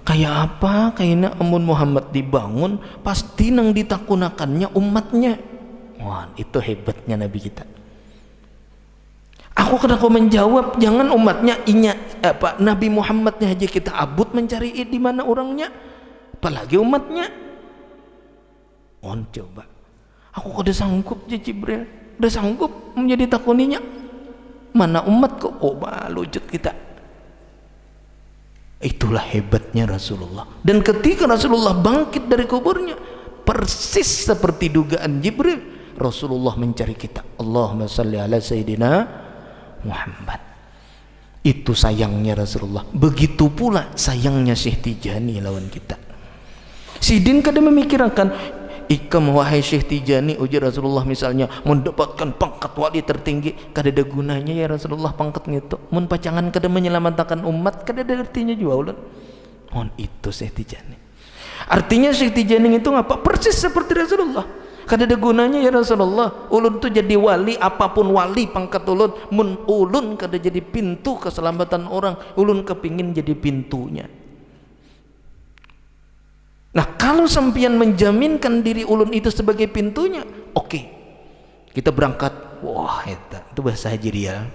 kayak apa kayaknya amun Muhammad dibangun pasti nang ditakunakannya umatnya. Wah, itu hebatnya Nabi kita. Aku kena menjawab, jangan umatnya Nabi Muhammadnya aja kita abut mencari di mana orangnya, apalagi umatnya. Coba. Aku kada sanggup ya Jibril, udah sanggup menjadi takuninya. Mana umat kok? Lujut kita. Itulah hebatnya Rasulullah. Dan ketika Rasulullah bangkit dari kuburnya, persis seperti dugaan Jibril, Rasulullah mencari kita. Allahumma salli ala Sayyidina Muhammad. Itu sayangnya Rasulullah. Begitu pula sayangnya Syekh Tijani lawan kita. Sidin kada memikirkan, ikam wahai Syekh Tijani, ujar Rasulullah misalnya, mendapatkan pangkat wali tertinggi, kada ada gunanya ya Rasulullah pangkatnya itu. Mun pacangan kada menyelamatkan umat, kada ada artinya juga ulun. Itu Syekh Tijani. Artinya Syekh Tijani itu ngapa? Persis seperti Rasulullah. Kada ada gunanya ya Rasulullah. Ulun tuh jadi wali, apapun wali pangkat ulun, mun ulun kada jadi pintu keselamatan orang, ulun kepingin jadi pintunya. Nah, kalau sampian menjaminkan diri ulun itu sebagai pintunya, oke. Kita berangkat. Wah, itu bahasa Haji Rial.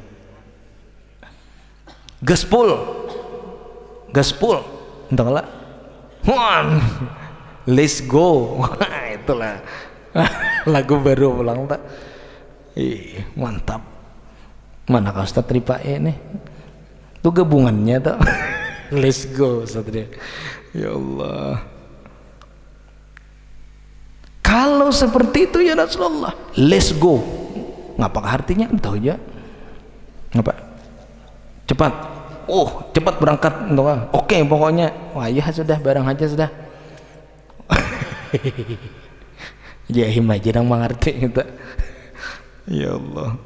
Gaspol. Entahlah. Let's go. Itulah lagu baru pulang tak. Mantap. Mana kau Ustaz Ripa ini? Itu gabungannya tak. Let's go Ustaz. Ya Allah. Kalau seperti itu ya Rasulullah, let's go. Ngapakah artinya? Tahu aja. Ngapa? Cepat. Cepat berangkat. Oke, pokoknya. Wah, ya sudah, barang aja sudah. Jahim aja yang mengerti gitu. Ya Allah.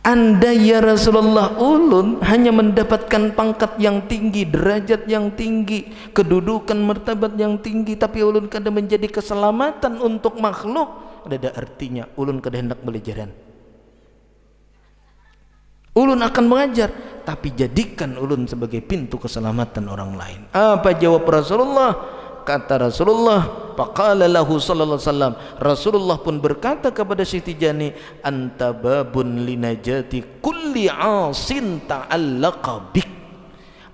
Andai ya Rasulullah ulun hanya mendapatkan pangkat yang tinggi, derajat yang tinggi, kedudukan martabat yang tinggi, tapi ulun kada menjadi keselamatan untuk makhluk, ada artinya ulun kada hendak belajaran. Ulun akan mengajar, tapi jadikan ulun sebagai pintu keselamatan orang lain. Apa jawab Rasulullah? Kata Rasulullah, faqala lahu sallallahu alaihi wasallam, Rasulullah pun berkata kepada Syekh Tijani, anta babun linajati kulli asin ta'allaqa bik.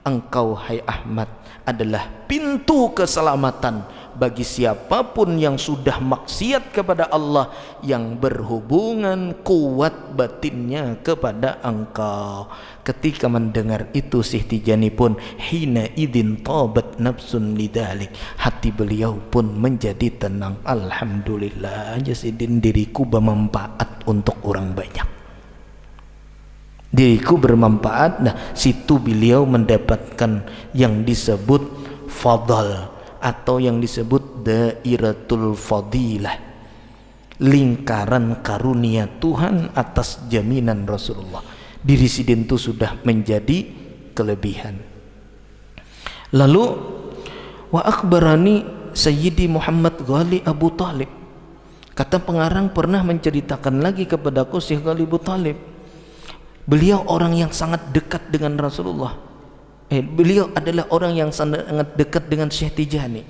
Engkau hai Ahmad adalah pintu keselamatan bagi siapapun yang sudah maksiat kepada Allah, yang berhubungan kuat batinnya kepada engkau. Ketika mendengar itu Syekh Tijani pun hina idin tabat nafsun lidalik, hati beliau pun menjadi tenang. Alhamdulillah, jasidin diriku bermanfaat untuk orang banyak, diriku bermanfaat. Nah, situ beliau mendapatkan yang disebut fadal atau yang disebut dairatul fadilah, lingkaran karunia Tuhan atas jaminan Rasulullah. Diri sidin itu sudah menjadi kelebihan. Lalu wa akhbarani Sayyidi Muhammad Ghali Abu Talib, kata pengarang pernah menceritakan lagi kepadaku Syekh Ghali Abu Talib, beliau orang yang sangat dekat dengan Rasulullah. Beliau adalah orang yang sangat dekat dengan Syekh Tijani.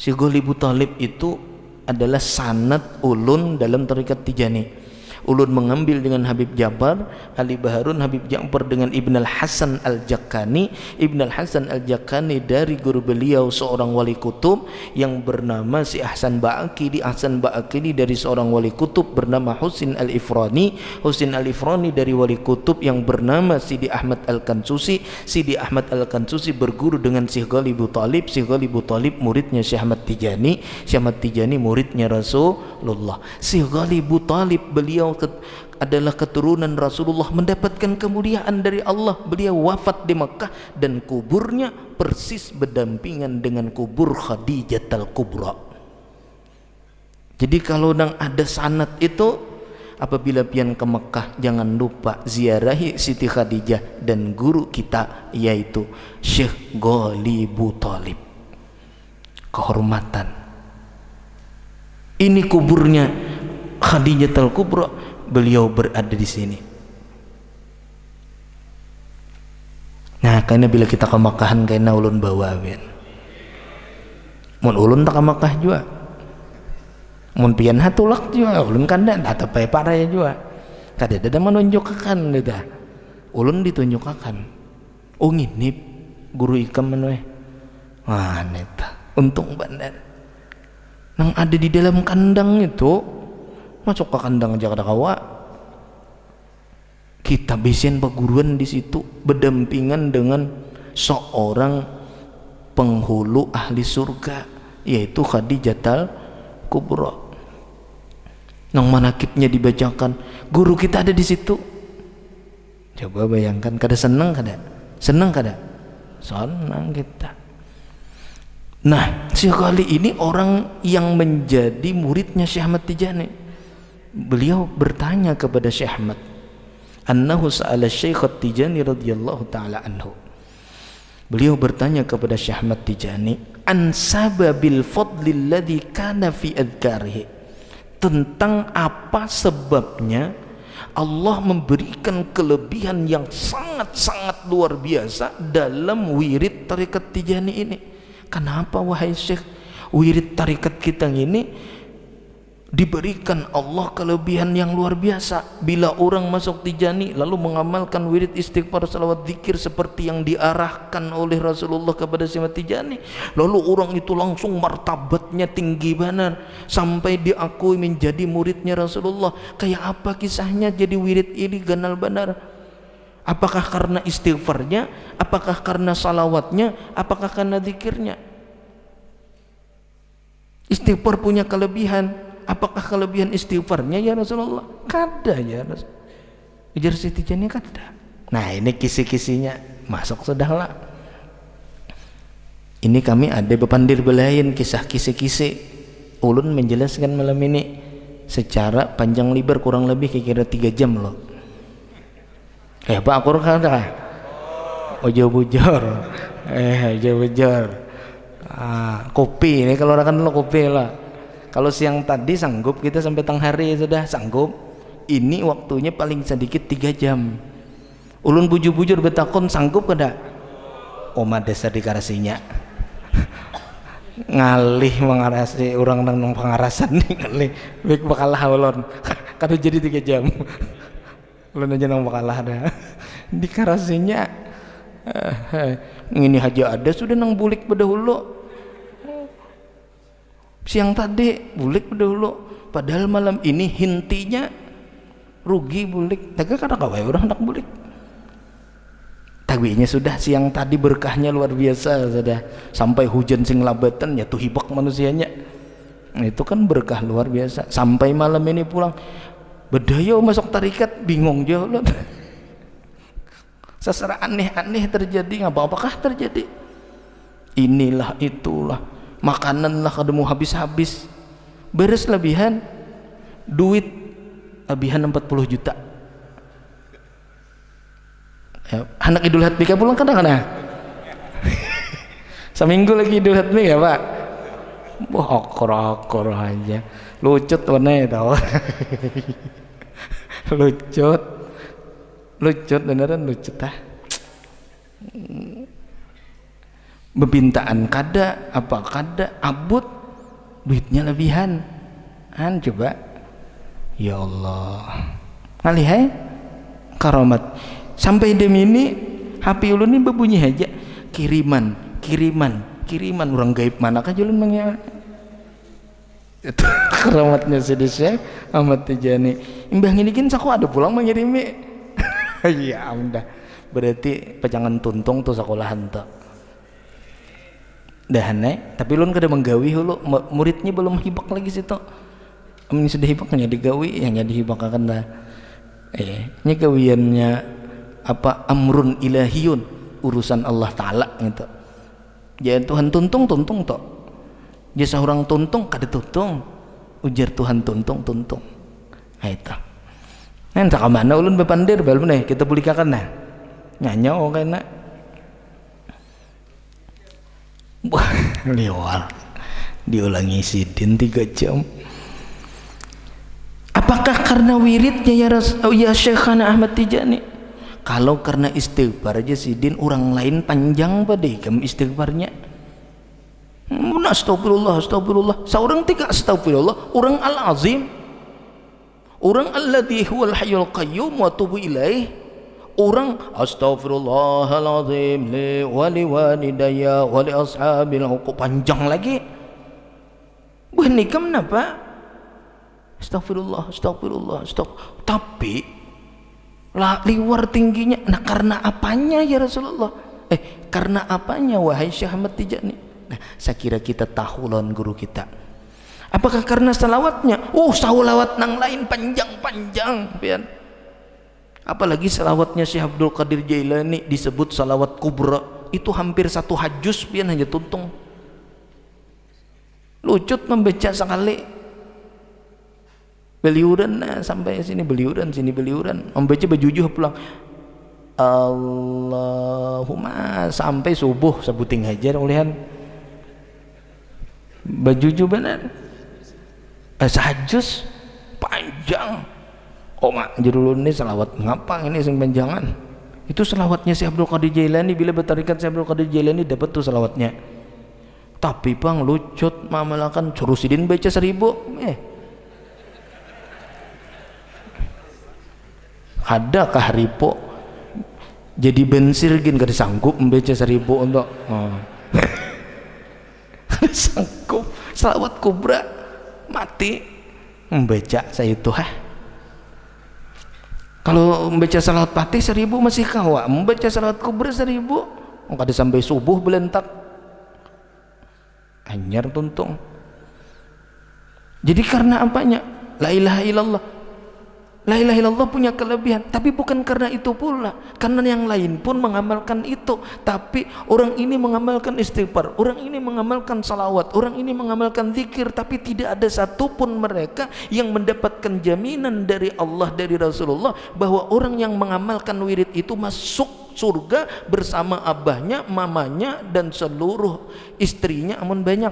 Syekh Ghali Abu Talib itu adalah sanad ulun dalam tarekat Tijani. Ulun mengambil dengan Habib Jabar, Ali Baharun, Habib Ja'far dengan Ibn al-Hasan al-Jakani. Ibn al-Hasan al-Jakani dari guru beliau seorang wali kutub yang bernama si Ahsan Ba'akili. Ahsan Ba'akili dari seorang wali kutub bernama Husin al-Ifrani. Husin al-Ifrani dari wali kutub yang bernama Sidi Ahmad al-Kansusi. Sidi Ahmad al-Kansusi berguru dengan Syekh Ghali Abu Talib. Syekh Ghali Abu Talib muridnya Syekh Ahmad Tijani. Syekh Ahmad Tijani muridnya Rasulullah. Syekh Ghali Abu Talib beliau adalah keturunan Rasulullah, mendapatkan kemuliaan dari Allah. Beliau wafat di Makkah dan kuburnya persis berdampingan dengan kubur Khadijah al-Kubra. Jadi kalau ada sanad itu, apabila pian ke Makkah jangan lupa ziarahi Siti Khadijah dan guru kita yaitu Syekh Ghali Abu Talib. Kehormatan. Ini kuburnya Khadijah al-Kubra, beliau berada di sini. Nah, karena bila kita ke Mekkahan karena ulun bawa ben. Mun ulun tak ke Mekkah juga. Mun pian hatulak juga ulun kanda atau paraya juga. Kada ada menunjukkan dah. Ulun ditunjukkan. Oh ngini guru ikam menoe. Wah, neta. Untung bandar. Nang ada di dalam kandang itu masuk ke kandang aja kada kawa. Kita bisian perguruan di situ berdampingan dengan seorang penghulu ahli surga yaitu Khadijah al-Kubra. Nang manakibnya dibacakan, guru kita ada di situ. Coba bayangkan, kada senang kada? Senang kada? Senang kita. Nah, Syekh Ghali ini orang yang menjadi muridnya Syekh Ahmad Tijani. Beliau bertanya kepada Syekh Ahmad, annahu sa'ala Syekh Tijani radhiyallahu taala anhu. Beliau bertanya kepada Syekh Ahmad Tijani, an sababil fadli alladhi kana fi adhkarihi, tentang apa sebabnya Allah memberikan kelebihan yang sangat-sangat luar biasa dalam wirid tarekat Tijani ini. Kenapa wahai Syekh, wirid tarekat kita ini diberikan Allah kelebihan yang luar biasa? Bila orang masuk Tijani lalu mengamalkan wirid istighfar salawat zikir seperti yang diarahkan oleh Rasulullah kepada Syekh Tijani, lalu orang itu langsung martabatnya tinggi benar sampai diakui menjadi muridnya Rasulullah. Kayak apa kisahnya jadi wirid ini ganal benar? Apakah karena istighfarnya? Apakah karena salawatnya? Apakah karena zikirnya? Istighfar punya kelebihan. Apakah kelebihan istighfarnya ya Rasulullah? Kada ya Rasulullah. Ujar Siti Tijani kada. Nah, ini kisi-kisinya masuk sudahlah. Ini kami ada bepandir belain kisah kisi-kisi. Ulun menjelaskan malam ini secara panjang lebar kurang lebih kira-kira 3 jam loh. Pak akur kan ojo bujur ojo bujur. Kopi ini kalau orang dulu kopi lah. Kalau siang tadi sanggup kita sampai tengah hari sudah sanggup. Ini waktunya paling sedikit 3 jam. Ulun bujur-bujur betakon sanggup kada? Oma desa dikarasinya ngalih mengarasi orang nang pengarasan nih ngalih baik bakalah ulun kada jadi 3 jam. Ulun aja nang bakalah dah dikarasinya ini aja ada sudah nang bulik pada hulu siang tadi bulik pada hulu padahal malam ini hintinya rugi bulik tapi kada kawai orang nak bulik tawinya sudah siang tadi berkahnya luar biasa sudah sampai hujan sing labatan ya tuh hibak manusianya itu kan berkah luar biasa sampai malam ini pulang bedaya masuk tarikat bingung jauh sesera aneh-aneh terjadi apakah terjadi inilah itulah makanan lah kada mau habis-habis beres lebihan duit lebihan 40 juta ya, anak Idul Adha ka pulang kadang-kadang seminggu lagi Idul Adha ya Pak okor aja lucut warnanya tau lucut beneran lucut bebintaan kada apa kada abut duitnya lebihan coba ya Allah ngalihai karamat sampai demi ini HP ulun ini berbunyi aja kiriman orang gaib mana kah ulun mangya itu karamatnya sedih Ahmad Tijani imbah ini kan saku ada pulang mengirimi ya udah berarti pejangan tuntung tuh sekolahan tuh dah aneh tapi ulun kada menggawi hulu muridnya belum hibak lagi situ amin sudah hibaknya digawi yang jadi hibak akan dah ini gawiannya apa amrun ilahiyun urusan Allah Ta'ala gitu jangan Tuhan tuntung toh jasa orang tuntung kada tuntung ujar Tuhan tuntung itu nanti kemana ulun bepandir belum nih kita pulihkan nah nyanyo kena wah liwal diulangi sidin 3 jam apakah karena wiridnya ya Syekhana Ahmad Tijani kalau karena istighfar aja sidin orang lain panjang pada kamu istighfarnya astagfirullah seorang tiga astagfirullah orang al-azim orang alladhi huwal hayyul qayyum wa tubu ilaih orang astagfirullahalazim li wali walidayya wali ashabil huquq panjang lagi ini kenapa astagfirullah tapi liwar tingginya nah karena apanya ya Rasulullah karena apanya wahai Syekh Ahmad Tijani nah saya kira kita tahu lawan guru kita apakah karena salawatnya salawat nang lain panjang pian apalagi salawatnya Syekh Abdul Qadir Jailani disebut salawat kubra itu hampir 1 hajus pian hanya tuntung lucut membaca sekali beliuran sampai sini beliuran membaca bejujuh pulang Allahumma sampai subuh sebuting hajar ulihan bejujuh benar sahajus panjang mak judul ini selawat ngapa ini sing panjangan itu selawatnya Syekh Abdul Qadir Jailani bila bertarikat Syekh Abdul Qadir Jailani dapat tuh selawatnya tapi bang lucut mamalakan surusidin baca 1000 ada kah ripo jadi bensir gin gak disanggup membaca 1000 untuk sanggup salawat kubra mati membaca saya itu kalau membaca salawat fatih 1000 masih kawa membaca salawat kubra 1000 kada sampai subuh belentak anyar tuntung jadi karena apanya la ilaha illallah La ilaha illallah punya kelebihan, tapi bukan karena itu pula, karena yang lain pun mengamalkan itu. Tapi orang ini mengamalkan istighfar, orang ini mengamalkan salawat, orang ini mengamalkan zikir, tapi tidak ada satupun mereka yang mendapatkan jaminan dari Allah, dari Rasulullah, bahwa orang yang mengamalkan wirid itu masuk surga bersama abahnya, mamanya, dan seluruh istrinya. Amun banyak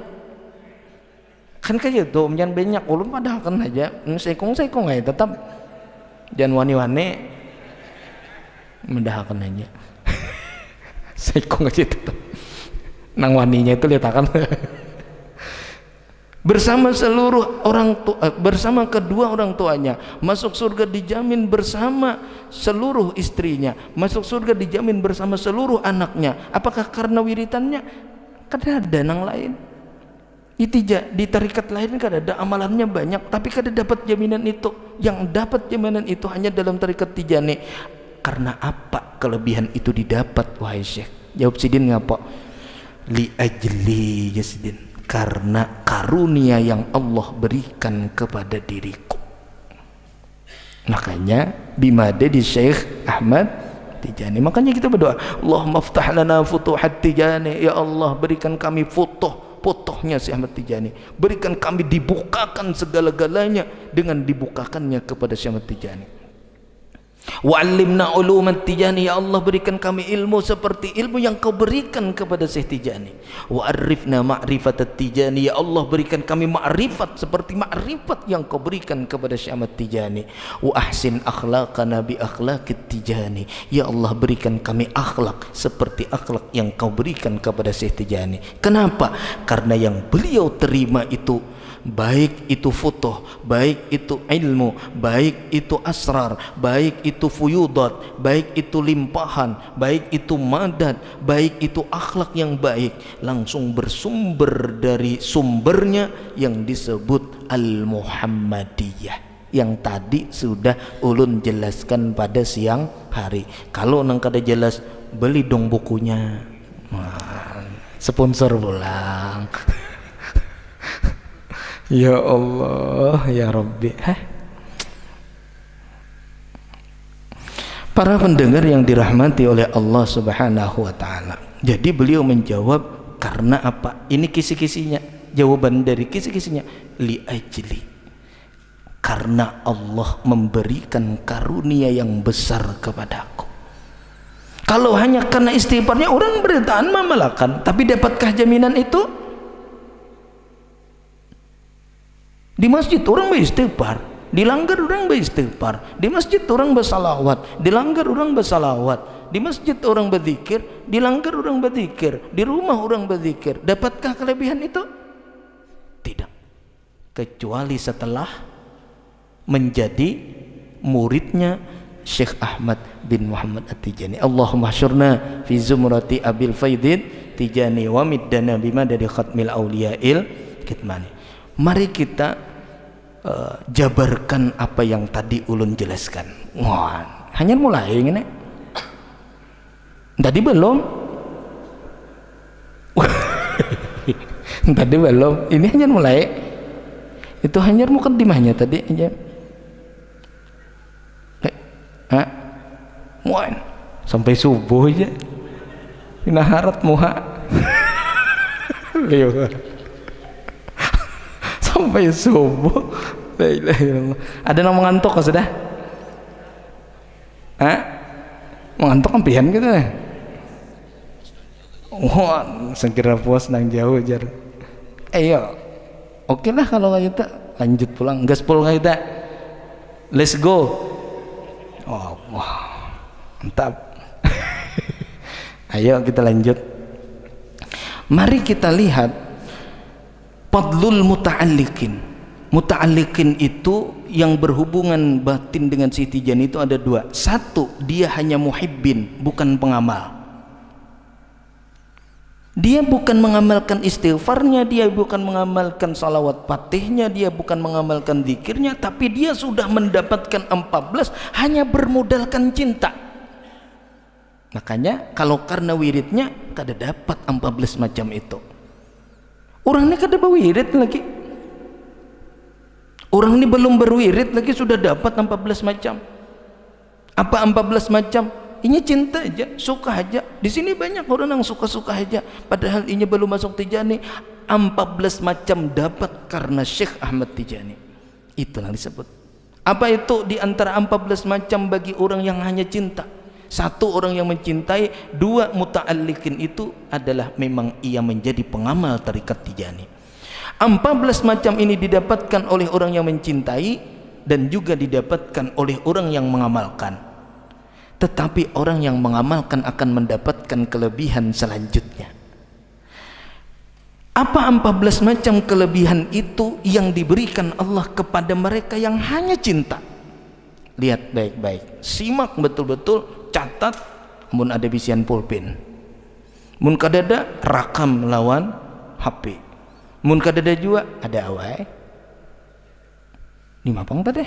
kan kayak gitu, jangan banyak ulun padahal kan aja sekong aja tetap jangan wani-wani mendahkan aja sekong aja tetap nang waninya itu lihat akan bersama seluruh orang tua, bersama kedua orang tuanya, masuk surga dijamin bersama seluruh istrinya, masuk surga dijamin bersama seluruh anaknya. Apakah karena wiritannya? Kada ada nang lain. Di tarikat lain kan ada amalannya banyak, tapi kada dapat jaminan itu. Yang dapat jaminan itu hanya dalam tarikat Tijani. Karena apa kelebihan itu didapat, wahai Syekh? Jawab Sidin ngapa? Li ajli ya Sidin, karena karunia yang Allah berikan kepada diriku. Makanya bimade di Syekh Ahmad Tijani. Makanya kita berdoa, Allahumma ftah lana futuhat Tijani, ya Allah berikan kami futuhnya si Ahmad Tijani, berikan kami dibukakan segala-galanya dengan dibukakannya kepada si Ahmad Tijani. Wa'allimna ulumat Tijani, ya Allah berikan kami ilmu seperti ilmu yang kau berikan kepada Syekh Tijani. Wa'arifna ma'rifat Tijani, ya Allah berikan kami ma'rifat seperti ma'rifat yang kau berikan kepada Syekh Ahmad Tijani. Wa ahsin akhlaqana bi akhlaqit Tijani, ya Allah berikan kami akhlak seperti akhlak yang kau berikan kepada Syekh Tijani. Kenapa? Karena yang beliau terima itu, baik itu futuh, baik itu ilmu, baik itu asrar, baik itu fuyudat, baik itu limpahan, baik itu madad, baik itu akhlak yang baik, langsung bersumber dari sumbernya yang disebut Al-Muhammadiyah, yang tadi sudah ulun jelaskan pada siang hari. Kalau nang kada jelas, beli dong bukunya. Sponsor pulang. Ya Allah, ya Rabbi. Para pendengar yang dirahmati oleh Allah Subhanahu wa taala. Jadi beliau menjawab karena apa? Ini kisi-kisinya. Jawaban dari kisi-kisinya, li ajli. Karena Allah memberikan karunia yang besar kepadaku. Kalau hanya karena istighfarnya orang beritaan memalakan, tapi dapatkah jaminan itu? Di masjid orang beristighfar, dilanggar orang beristighfar. Di masjid orang bersalawat, dilanggar orang bersalawat. Di masjid orang berzikir, dilanggar orang berzikir. Di rumah orang berzikir. Dapatkah kelebihan itu? Tidak. Kecuali setelah menjadi muridnya Syekh Ahmad bin Muhammad At-Tijani. Allahumma syurna fi zumrati Abil Faidin Tijani wa middana bima dari khatmil awliya'il kitmani. Mari kita jabarkan apa yang tadi ulun jelaskan. Wah, hanya mulai ini. Tadi belum. Tadi belum. Ini hanya mulai. Itu hanya mukaddimahnya tadi aja. Wah, sampai subuh aja. Ini harat muha. Sampai subuh. La ilaha illallah. Ada yang mengantuk kok sudah? Mengantuk kan pihan gitu ya? Wah, sekira puas nang jauh jar. Ayo, oke lah kalau kayak kita lanjut pulang. Gaspol kayak kita. Let's go. Oh, wah, mantap. Ayo kita lanjut. Mari kita lihat fadlul muta'alliqin. Muta'alliqin itu yang berhubungan batin dengan si Tijani itu ada dua. Satu, dia hanya muhibbin, bukan pengamal. Dia bukan mengamalkan istighfarnya, dia bukan mengamalkan salawat fatihnya, dia bukan mengamalkan zikirnya, tapi dia sudah mendapatkan 14 hanya bermodalkan cinta. Makanya kalau karena wiridnya kada dapat 14 macam itu. Orangnya kada bawirid lagi. Orang ini belum berwirid lagi sudah dapat 14 macam. Apa 14 macam? Ini cinta aja, suka aja. Di sini banyak orang yang suka-suka aja, padahal ini belum masuk Tijani. 14 macam dapat karena Syekh Ahmad Tijani. Itu yang disebut. Apa itu di antara 14 macam bagi orang yang hanya cinta? Satu, orang yang mencintai. Dua, muta'alliqin, itu adalah memang ia menjadi pengamal tarekat Tijani. 14 macam ini didapatkan oleh orang yang mencintai dan juga didapatkan oleh orang yang mengamalkan. Tetapi orang yang mengamalkan akan mendapatkan kelebihan selanjutnya. Apa 14 macam kelebihan itu yang diberikan Allah kepada mereka yang hanya cinta? Lihat baik-baik, simak betul-betul, catat. Mun ada bisian pulpen, mun kadada rakam lawan HP, mun kadada juga ada awai di mapang tadi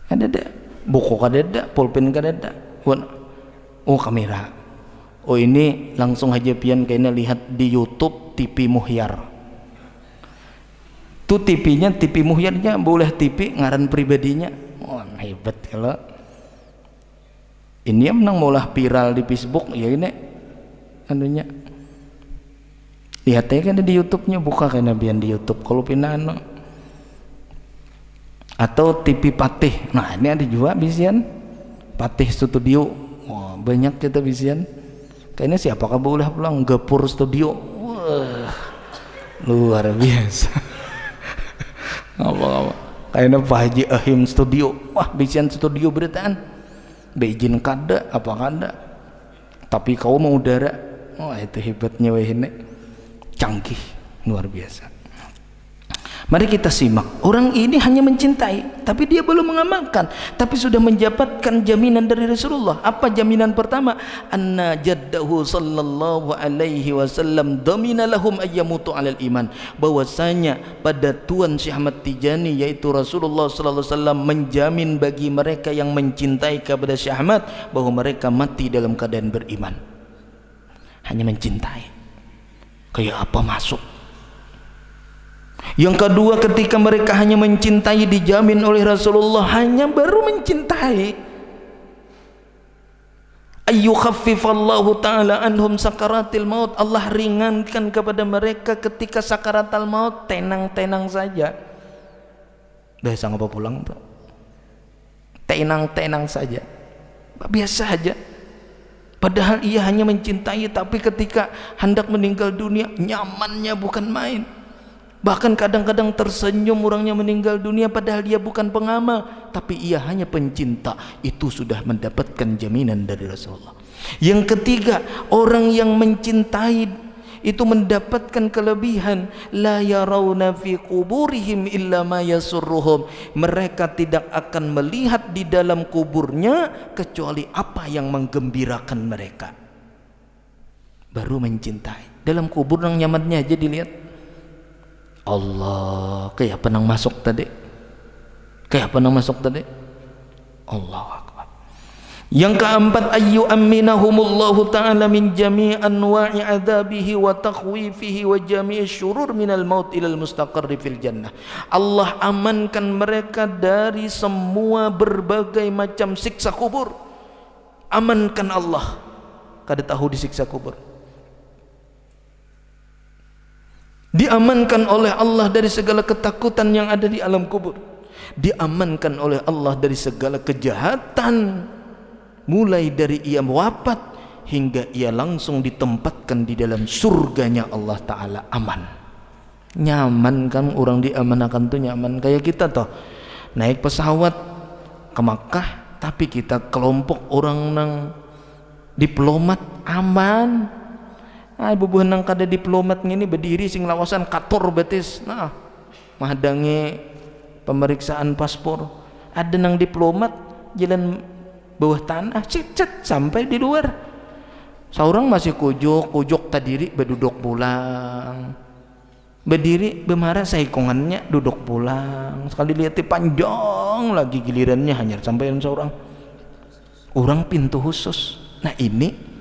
ada buku kadada, pulpen kadada. Oh kamera, oh ini langsung aja pian kayaknya lihat di YouTube TV Muhyar. Tuh TV-nya, TV Muhyarnya boleh TV ngaran pribadinya. Oh hebat kalau ini menang maulah viral di Facebook ya ini anunya. Lihat aja kan di YouTube-nya, buka kan nabian di YouTube kalau pinano. Atau TV Patih. Nah, ini ada juga bisian Patih Studio. Oh, banyak kita bisian. Kayaknya siapakah boleh pulang Gapur Studio. Wah, luar biasa. Apa-apa. Kayaknya Pak Haji Ahim Studio. Wah, bisian studio beritaan. Beizin kada apa kada. Tapi kau mau udara. Wah, itu hebatnya weh ini. Canggih, luar biasa. Mari kita simak. Orang ini hanya mencintai, tapi dia belum mengamalkan, tapi sudah mendapatkan jaminan dari Rasulullah. Apa jaminan pertama? Anna jaddahu sallallahu alaihi wasallam damina lahum ayyamutu alal iman. Bahwasanya pada Tuan Syekh Ahmad Tijani yaitu Rasulullah sallallahu alaihi wasallam menjamin bagi mereka yang mencintai kepada Syekh Ahmad bahwa mereka mati dalam keadaan beriman. Hanya mencintai. Kayak apa masuk? Yang kedua, ketika mereka hanya mencintai dijamin oleh Rasulullah, hanya baru mencintai, ayyukhaffifallahu ta'ala anhum sakaratil maut, Allah ringankan kepada mereka ketika sakaratul maut, tenang-tenang saja. Biasa ngapa pulang tuh? Tenang-tenang saja, biasa aja. Padahal ia hanya mencintai, tapi ketika hendak meninggal dunia, nyamannya bukan main. Bahkan kadang-kadang tersenyum orangnya meninggal dunia padahal dia bukan pengamal, tapi ia hanya pencinta. Itu sudah mendapatkan jaminan dari Rasulullah. Yang ketiga, orang yang mencintai itu mendapatkan kelebihan. La yarawna fi quburihim illa ma yasurruhum. Mereka tidak akan melihat di dalam kuburnya kecuali apa yang menggembirakan mereka. Baru mencintai. Dalam kubur yang nyamannya aja dilihat. Allah, kayak penang masuk tadi. Kayak penang masuk tadi. Allahu Akbar. Yang keempat, ayyu amminahumullahu ta'ala min jami' anwa'i adabihi wa takhwifihi wa jami' syurur minal maut ilal mustaqarri fil jannah. Allah amankan mereka dari semua berbagai macam siksa kubur. Amankan Allah. Kada tahu disiksa kubur. Diamankan oleh Allah dari segala ketakutan yang ada di alam kubur. Diamankan oleh Allah dari segala kejahatan, mulai dari ia wafat hingga ia langsung ditempatkan di dalam surganya Allah Ta'ala. Aman, nyaman kan, orang diamanakan tuh nyaman. Kayak kita toh naik pesawat ke Makkah, tapi kita kelompok orang nang diplomat aman. Ibu nang kada diplomat ini berdiri sing lawasan kator betis, nah mahadangi pemeriksaan paspor. Ada nang diplomat jalan bawah tanah cet sampai di luar. Seorang masih kujok tadiri beduduk pulang, berdiri bemarah saikongannya duduk pulang. Sekali lihat panjang lagi gilirannya hanya sampai seorang orang pintu khusus. Nah ini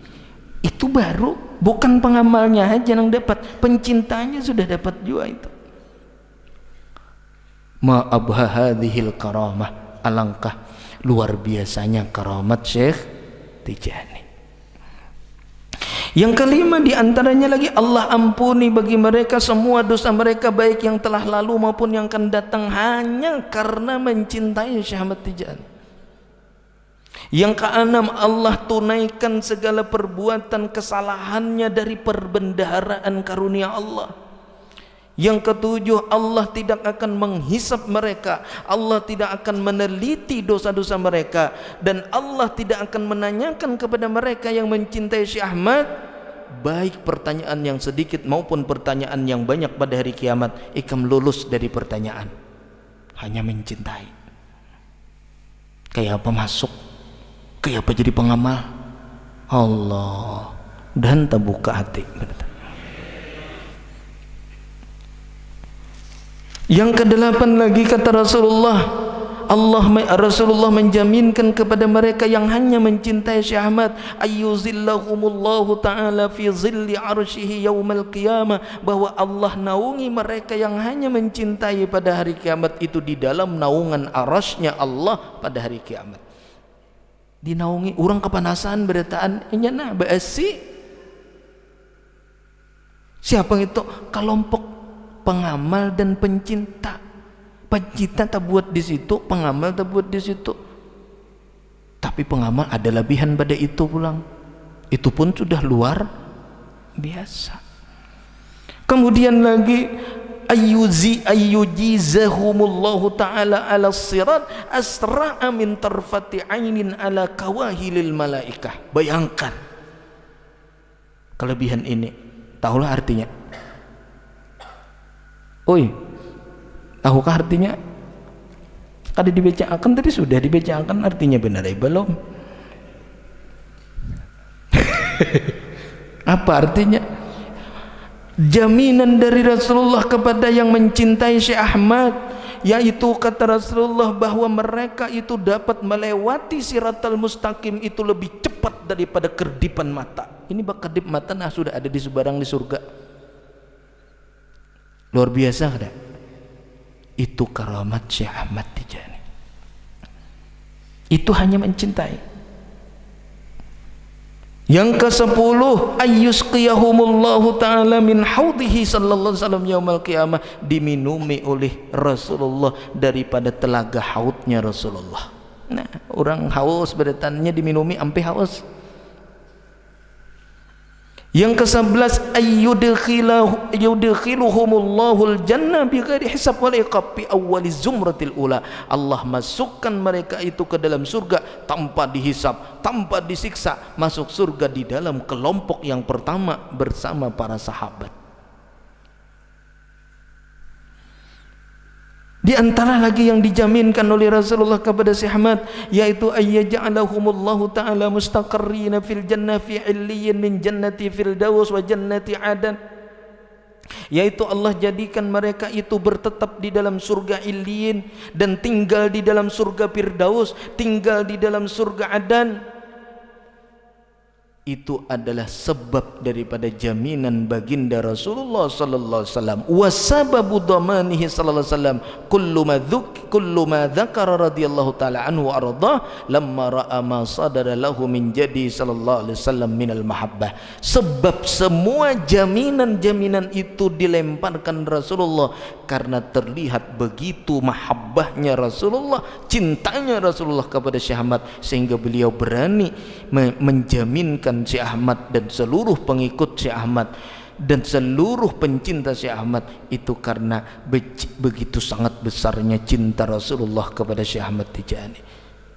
itu baru bukan pengamalnya aja yang dapat, pencintanya sudah dapat juga itu. Ma abha hadhil karamah, alangkah luar biasanya karamat Syekh Tijani. Yang kelima diantaranya lagi, Allah ampuni bagi mereka semua dosa mereka, baik yang telah lalu maupun yang akan datang, hanya karena mencintai Syekh Ahmad Tijani. Yang keenam, Allah tunaikan segala perbuatan kesalahannya dari perbendaharaan karunia Allah. Yang ketujuh, Allah tidak akan menghisap mereka, Allah tidak akan meneliti dosa-dosa mereka, dan Allah tidak akan menanyakan kepada mereka yang mencintai Syekh Ahmad, baik pertanyaan yang sedikit maupun pertanyaan yang banyak pada hari kiamat. Ikam lulus dari pertanyaan, hanya mencintai. Kayak apa masuk, kayak apa jadi pengamal, Allah, dan terbuka hati. Yang kedelapan lagi kata Rasulullah, Rasulullah menjaminkan kepada mereka yang hanya mencintai Syekh Ahmad, ayyuzillahumullahu ta'ala fi zilli arsyihi yaumal qiyamah, bahwa Allah naungi mereka yang hanya mencintai pada hari kiamat itu di dalam naungan arasy-Nya Allah pada hari kiamat. Dinaungi, orang kepanasan beritaan nya basi. Siapa itu? Kelompok pengamal dan pencinta. Pencinta tak buat di situ, pengamal tak buat di situ. Tapi pengamal ada lebihan pada itu pulang. Itu pun sudah luar biasa. Kemudian lagi, ayyujizahumullahu ta'ala ala sirat asra'a min tarfati ainin ala kawahilil malaikah. Bayangkan kelebihan ini, tahulah artinya. Oi, tahukah artinya? Kada dibacakan tadi, sudah dibacakan artinya, benar belum? Apa artinya? Jaminan dari Rasulullah kepada yang mencintai Syekh Ahmad, yaitu kata Rasulullah bahwa mereka itu dapat melewati siratal mustaqim itu lebih cepat daripada kerdipan mata. Ini bak kedip mata nah sudah ada di sebarang di surga. Luar biasa kada? Itu karamat Syekh Ahmad Tijani. Itu hanya mencintai. Yang ke-10, ayyusqiyahumullahu ta'ala min haudhihi sallallahu alaihi wasallam yaumal qiyamah, diminumi oleh Rasulullah daripada telaga haudnya Rasulullah. Nah, orang haus beretannya diminumi ampe haus. Yang ke-11, ayyudkhiluhumullahul jannah bighairi hisab wal iqab fi awwali zumratil ula. Allah masukkan mereka itu ke dalam surga tanpa dihisab, tanpa disiksa, masuk surga di dalam kelompok yang pertama bersama para sahabat. Di antara lagi yang dijaminkan oleh Rasulullah kepada Syekh Ahmad, yaitu ayyaj'alahumullahu ta'ala mustaqarrina fil jannah fi 'illiyin min jannati firdaus wa jannati adan, yaitu Allah jadikan mereka itu bertetap di dalam surga Illiyin dan tinggal di dalam surga Firdaus, tinggal di dalam surga Adan. Itu adalah sebab daripada jaminan baginda Rasulullah sallallahu alaihi wasallam, wa sababu dhamanihi sallallahu alaihi wasallam kullu ma dzakara radhiyallahu taala anhu wa arda lamma ra'a ma sadara lahu min jadi sallallahu alaihi wasallam minal mahabbah. Sebab semua jaminan-jaminan itu dilemparkan Rasulullah karena terlihat begitu mahabbahnya Rasulullah, cintanya Rasulullah kepada Syekh Ahmad, sehingga beliau berani menjaminkan Syekh Ahmad dan seluruh pengikut Syekh Ahmad dan seluruh pencinta Syekh Ahmad itu karena begitu sangat besarnya cinta Rasulullah kepada Syekh Ahmad Tijani.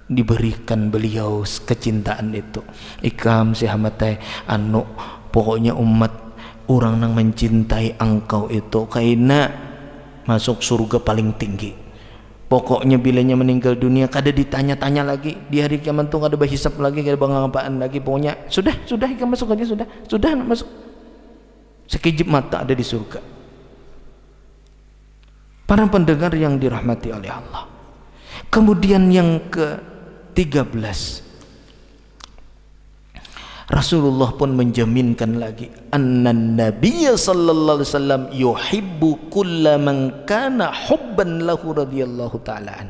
Diberikan beliau kecintaan itu. Ikam Syekh Ahmad anu pokoknya umat orang yang mencintai engkau itu kaina masuk surga paling tinggi. Pokoknya bilanya meninggal dunia kada ditanya-tanya lagi, di hari kiamat tuh kada berhisap lagi, kada bangapaan lagi, pokoknya sudah ikan masuk aja, sudah masuk, sekejap mata ada di surga. Para pendengar yang dirahmati oleh Allah. Kemudian yang ke-13, Rasulullah pun menjaminkan lagi, annan nabiyya sallallahu alaihi wasallam yuhibbu kulla man kana hubban lahu radhiyallahu ta'ala an,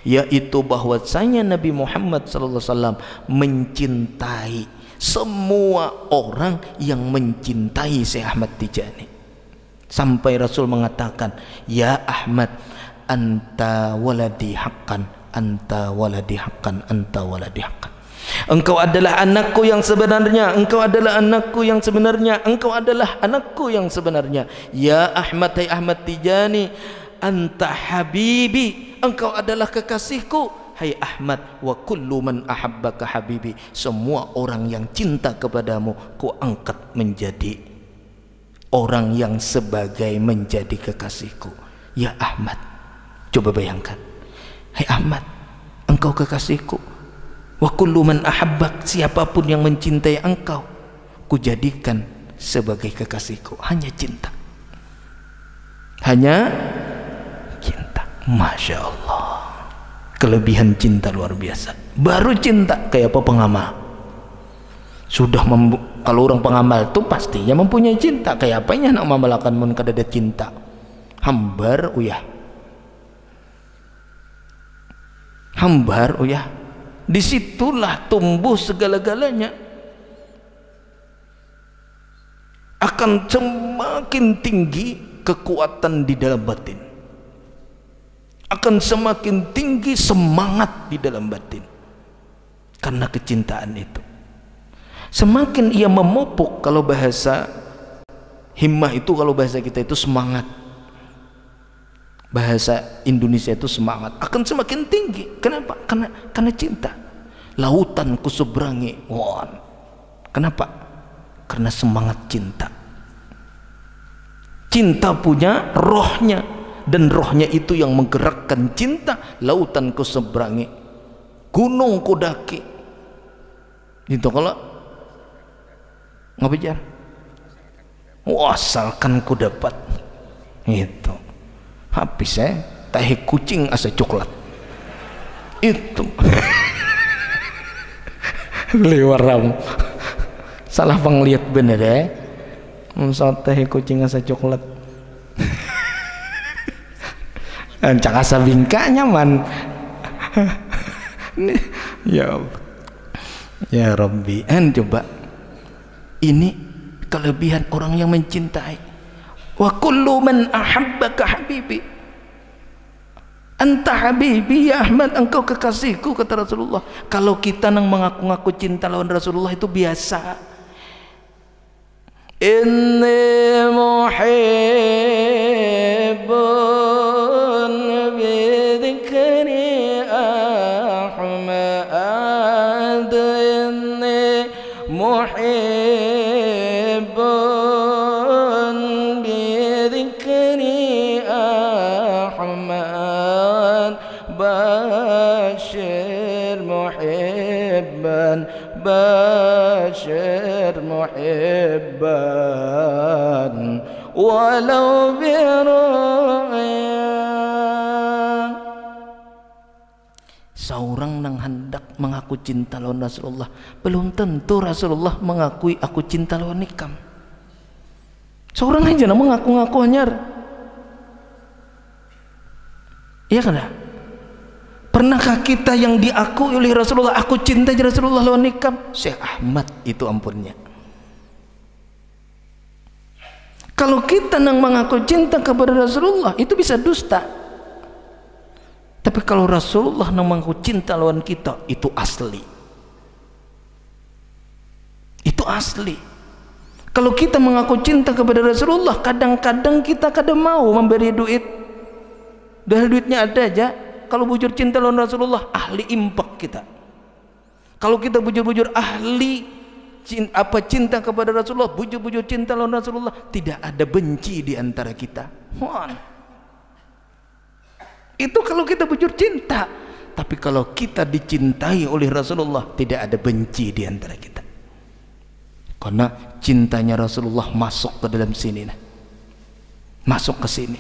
yaitu bahwasanya Nabi Muhammad sallallahu alaihi wasallam mencintai semua orang yang mencintai Syekh Ahmad Tijani. Sampai Rasul mengatakan, ya Ahmad, anta waladi haqqan, anta waladi haqqan, anta waladi haqqan. Engkau adalah anakku yang sebenarnya, engkau adalah anakku yang sebenarnya, engkau adalah anakku yang sebenarnya. Ya Ahmad, hai Ahmad Tijani, anta habibi, engkau adalah kekasihku. Hai Ahmad, wa kullu man ahabbaka habibi, semua orang yang cinta kepadamu ku angkat menjadi orang yang sebagai menjadi kekasihku. Ya Ahmad, coba bayangkan, hai Ahmad, engkau kekasihku. Wa kullu man ahabbak, siapapun yang mencintai engkau ku jadikan sebagai kekasihku. Hanya cinta, hanya cinta. Masya Allah, kelebihan cinta luar biasa. Baru cinta kayak apa pengamal, sudah kalau orang pengamal tuh pastinya mempunyai cinta. Kayak apanya nak memalakan mun kadada cinta hambar uyah, hambar uyah. Disitulah tumbuh segala-galanya. Akan semakin tinggi kekuatan di dalam batin, akan semakin tinggi semangat di dalam batin. Karena kecintaan itu semakin ia memupuk. Kalau bahasa himmah itu, kalau bahasa kita itu semangat, bahasa Indonesia itu semangat, akan semakin tinggi. Kenapa? Karena cinta. Lautan kuseberangi. Wah, kenapa? Karena semangat cinta. Cinta punya rohnya, dan rohnya itu yang menggerakkan cinta. Lautan kuseberangi, gunung kudaki. Itu kalau ngapajar, asalkan ku dapat. Itu habis tahi kucing asa coklat itu. Liwaram salah penglihat bener tahi kucing asa coklat. Cak asa bingka nyaman. Ya Allah, ya Rabbi. Coba ini kelebihan orang yang mencintai. Wa kullu man ahabbaka habibi, anta habibi ya Ahmad, engkau kekasihku, kata Rasulullah. Kalau kita nang mengaku-ngaku cinta lawan Rasulullah itu biasa. Inni muhibbun bidhikri Ahmad, inni muhibbun bidhikri Ahmad, bashir muhibban, bashir muhibban walau biru'ya. Seorang nang hendak mengaku cinta lawan Rasulullah, belum tentu Rasulullah mengakui aku cinta lawan nikam. Seorang aja nang mengaku-ngaku anyar, iya kan? Pernahkah kita yang diakui oleh Rasulullah, aku cinta Rasulullah lawan nikam? Syekh Ahmad itu ampunnya. Kalau kita nang mengaku cinta kepada Rasulullah, itu bisa dusta. Tapi kalau Rasulullah nang mengaku cinta lawan kita, itu asli. Itu asli. Kalau kita mengaku cinta kepada Rasulullah, kadang-kadang kita kadang mau memberi duit. Dari duitnya ada aja. Kalau bujur cinta lawan Rasulullah, ahli impak kita. Kalau kita bujur-bujur ahli cinta kepada Rasulullah, bujur-bujur cinta lawan Rasulullah, tidak ada benci di antara kita. Itu kalau kita bujur cinta. Tapi kalau kita dicintai oleh Rasulullah, tidak ada benci di antara kita. Karena cintanya Rasulullah masuk ke dalam sini, masuk ke sini,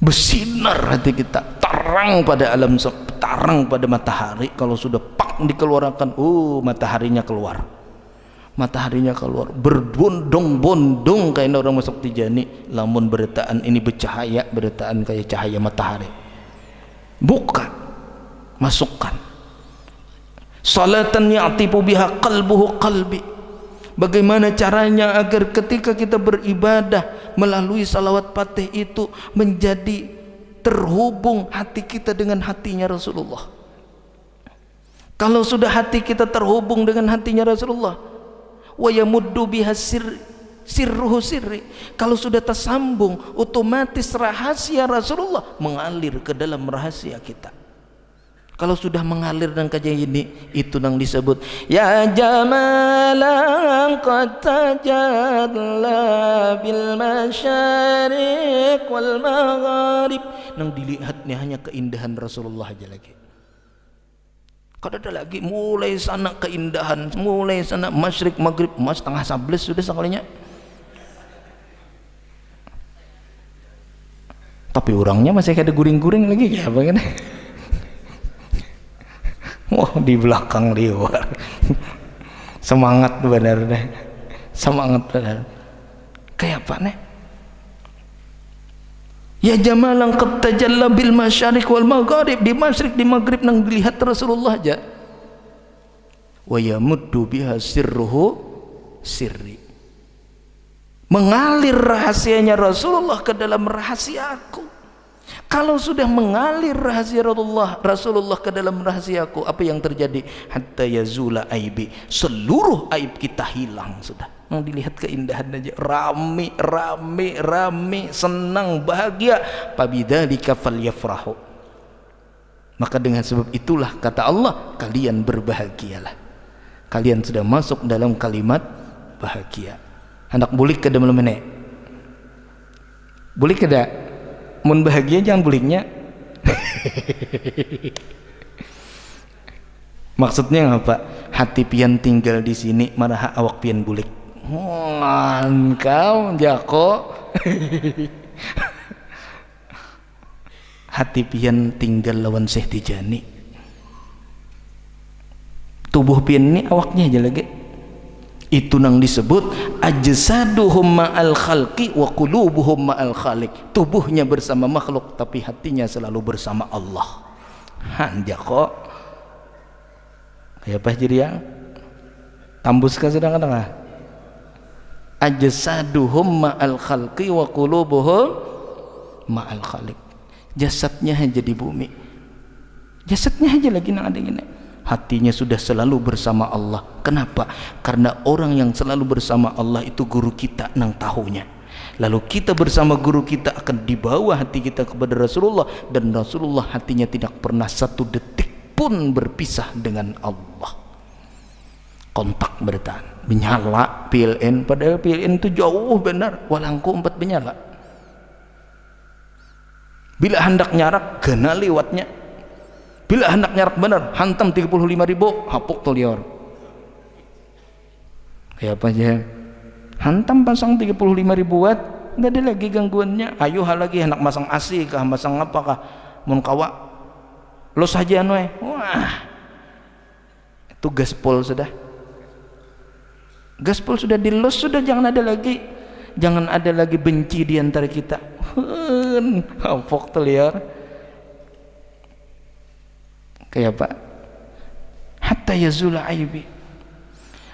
bersinar hati kita, terang terang pada terang pada matahari. Kalau sudah pak dikeluarkan, mataharinya keluar, berbondong-bondong kayak orang masuk tijani. Lamun beretaan ini bercahaya, beretaan kayak cahaya matahari. Buka, masukkan. Salatan ya'tifu biha qalbuhu qalbi. Bagaimana caranya agar ketika kita beribadah melalui salawat fatih itu menjadi terhubung hati kita dengan hatinya Rasulullah. Kalau sudah hati kita terhubung dengan hatinya Rasulullah, wa yamuddu biha sirruhu sirri, kalau sudah tersambung, otomatis rahasia Rasulullah mengalir ke dalam rahasia kita. Kalau sudah mengalir dan kajian ini, itu yang disebut ya jamalan qad tajalla bil masyariq wal magharib. Nang dilihatnya hanya keindahan Rasulullah aja lagi. Kada ada lagi mulai sana keindahan, mulai sana masyriq maghrib, mas tengah 11 sudah sekalinya. Tapi orangnya masih ada guring-guring lagi ya bagaimana? Wah, di belakang liwar. Semangat benar deh. Semangat benar. Kayak apa nih? Ya jamalan qad tajalla bil masyariq wal magharib, di masyriq di maghrib nang dilihat Rasulullah aja. Wa yamuddu biha sirruhu sirri. Mengalir rahasianya Rasulullah ke dalam rahasia aku. Kalau sudah mengalir rahasia Rasulullah ke dalam rahasiaku, apa yang terjadi? Hatta yazula aibi, seluruh aib kita hilang sudah. Yang dilihat keindahan aja, rame, senang, bahagia. Fabidzalika falyafrahu. Maka dengan sebab itulah kata Allah, kalian berbahagialah. Kalian sudah masuk dalam kalimat bahagia. Hendak bulik ke dalam menek. Bulik kada? Mun bahagia jangan buliknya. Maksudnya apa? Hati pian tinggal di sini, marah awak pian bulik. Kau jako. Hati pian tinggal lawan Syekh Tijani. Tubuh pian ini awaknya aja lagi. Itu nang disebut ajsaduhum ma'al khalqi wa qulubuhum ma'al khaliq. Tubuhnya bersama makhluk tapi hatinya selalu bersama Allah. Hanja kok kayak apa jadi ya? Tambus ke sedang-sedang ajsaduhum ma'al khalqi wa qulubuhum ma'al khaliq. Jasadnya aja di bumi, jasadnya aja lagi nang ada gini, hatinya sudah selalu bersama Allah. Kenapa? Karena orang yang selalu bersama Allah itu guru kita nang tahunya. Lalu kita bersama guru kita akan dibawa hati kita kepada Rasulullah, dan Rasulullah hatinya tidak pernah satu detik pun berpisah dengan Allah. Kontak bertahan, menyala PLN, padahal PLN itu jauh benar, walangku 4 menyala. Bila hendak nyarak, gana lewatnya. Bila hendak nyarak benar, hantam 35.000, hapuk tuh lior. Kayak apa aja? Hantam pasang 35.000 watt, nggak ada lagi gangguannya. Ayo hal lagi hendak masang AC kah, masang apa kah? Mun kawa, lo saja noe. Wah, itu gaspol sudah. Gaspol sudah dilos, sudah jangan ada lagi benci di antara kita. Hapuk tuh lior. Kayak apa? Hatta yazula aibi.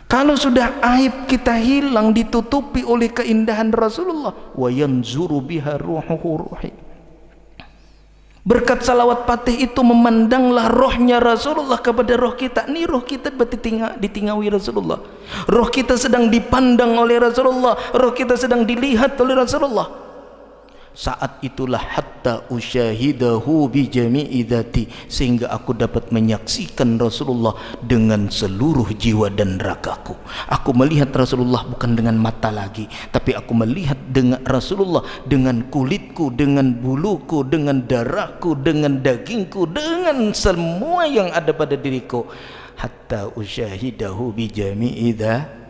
Kalau sudah aib kita hilang, ditutupi oleh keindahan Rasulullah, wa yanzuru biha ruhuhu ruhi. Berkat salawat fatih itu memandanglah rohnya Rasulullah kepada roh kita. Ini roh kita ditingawi Rasulullah. Roh kita sedang dipandang oleh Rasulullah. Roh kita sedang dilihat oleh Rasulullah. Saat itulah hatta usyahidahu bi jami'i dzati, sehingga aku dapat menyaksikan Rasulullah dengan seluruh jiwa dan ragaku. Aku melihat Rasulullah bukan dengan mata lagi, tapi aku melihat dengan Rasulullah dengan kulitku, dengan buluku, dengan darahku, dengan dagingku, dengan semua yang ada pada diriku. Hatta usyahidahu bi jami'i dzati.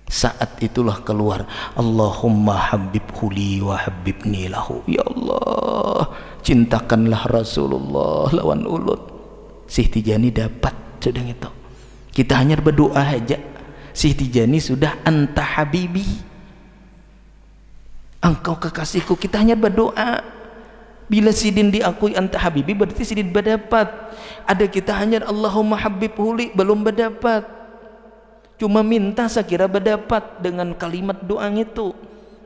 Saat itulah keluar Allahumma habibhu li wa habibni lahu. Ya Allah, cintakanlah Rasulullah lawan ulun. Syekh Tijani dapat sudah itu. Kita hanya berdoa aja. Syekh Tijani sudah anta habibi, engkau kekasihku. Kita hanya berdoa. Bila sidin diakui anta habibi berarti sidin berdapat. Ada kita hanya Allahumma habib huli belum berdapat. Cuma minta sekira berdapat dengan kalimat doa itu.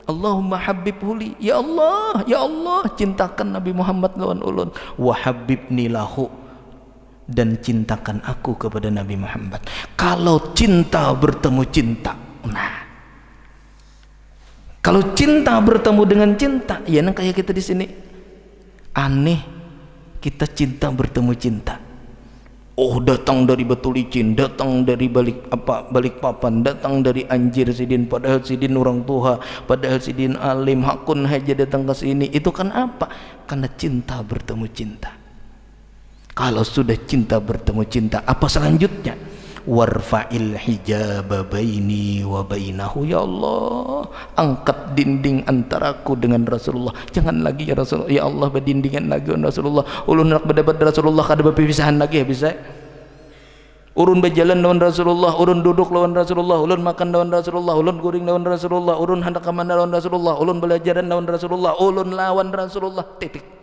Allahumma habib huli, ya Allah cintakan Nabi Muhammad lawan ulun, wa habibni lahu, dan cintakan aku kepada Nabi Muhammad. Kalau cinta bertemu cinta, nah, kalau cinta bertemu dengan cinta, ya nang kayak kita di sini aneh, kita cinta bertemu cinta. Oh, datang dari Batulicin, datang dari Balikpapan, datang dari Anjir sidin, padahal sidin orang tua, padahal sidin alim, hakun aja datang ke sini. Itu kan apa? Karena cinta bertemu cinta. Kalau sudah cinta bertemu cinta, apa selanjutnya? Warfa'il hijaba baini wa bainahu, ya Allah, angkat dinding antaraku dengan Rasulullah. Jangan lagi ya Rasulullah, ya Allah, berdindingan lagi dengan Rasulullah. Ulun nak berdebat Rasulullah, kada berpisahan lagi habis saya. Urun berjalan lawan Rasulullah, urun duduk lawan Rasulullah, ulun makan lawan Rasulullah, ulun guring lawan Rasulullah, urun hendak ke mana lawan Rasulullah, ulun belajaran lawan Rasulullah, ulun lawan Rasulullah. Titik.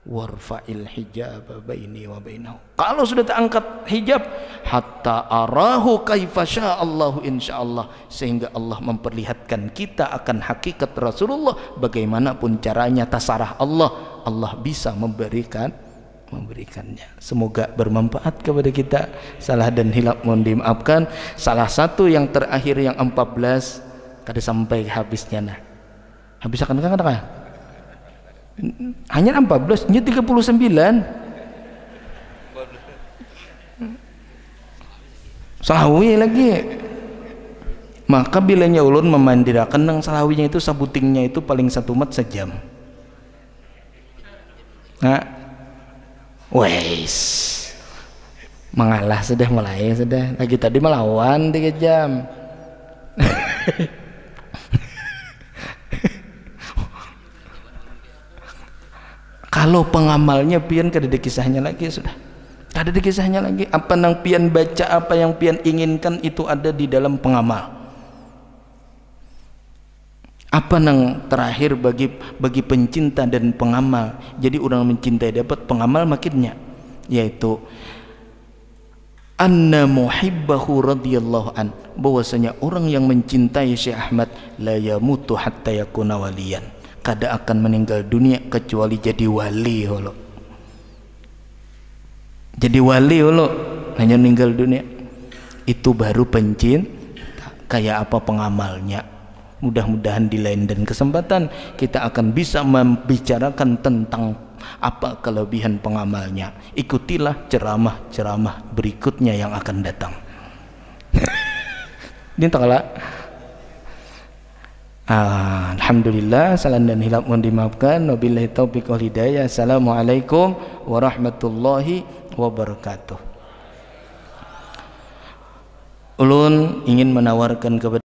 Warfa'il hijab baini wa bainahu. Kalau sudah terangkat hijab, hatta arahu kaifa sya'allahu insyaallah, sehingga Allah memperlihatkan kita akan hakikat Rasulullah bagaimanapun caranya, tasarah Allah, Allah bisa memberikannya. Semoga bermanfaat kepada kita. Salah dan hilap mohon dimaafkan. Salah satu yang terakhir yang 14 kada sampai habisnya nah. Habis akan kan? Hanya 14, nya 39. Salawi lagi. Maka bilanya ulun memandirakan nang salawinya itu sabutingnya itu paling 1 mat sejam. Nah, wes mengalah sudah, mulai sudah. Lagi tadi melawan 3 jam. Kalau pengamalnya pian kada ada kisahnya lagi sudah. Kada ada kisahnya lagi. Apa yang pian baca, apa yang pian inginkan itu ada di dalam pengamal. Apa yang terakhir bagi pencinta dan pengamal. Jadi orang mencintai dapat, pengamal makinnya, yaitu anna muhibbahu radhiyallahu an, bahwasanya orang yang mencintai Syekh Ahmad la yamutu hatta yakuna waliyan, kada akan meninggal dunia kecuali jadi wali holo. Jadi wali holo, hanya meninggal dunia. Itu baru pencinta. Kayak apa pengamalnya. Mudah-mudahan di lain dan kesempatan kita akan bisa membicarakan tentang apa kelebihan pengamalnya. Ikutilah ceramah-ceramah berikutnya yang akan datang. Ini taklah. Alhamdulillah, salam dan hilap mohon dimaafkan. Wabillahi taufiq wal hidayah. Assalamualaikum warahmatullahi wabarakatuh. Ulun ingin menawarkan kepada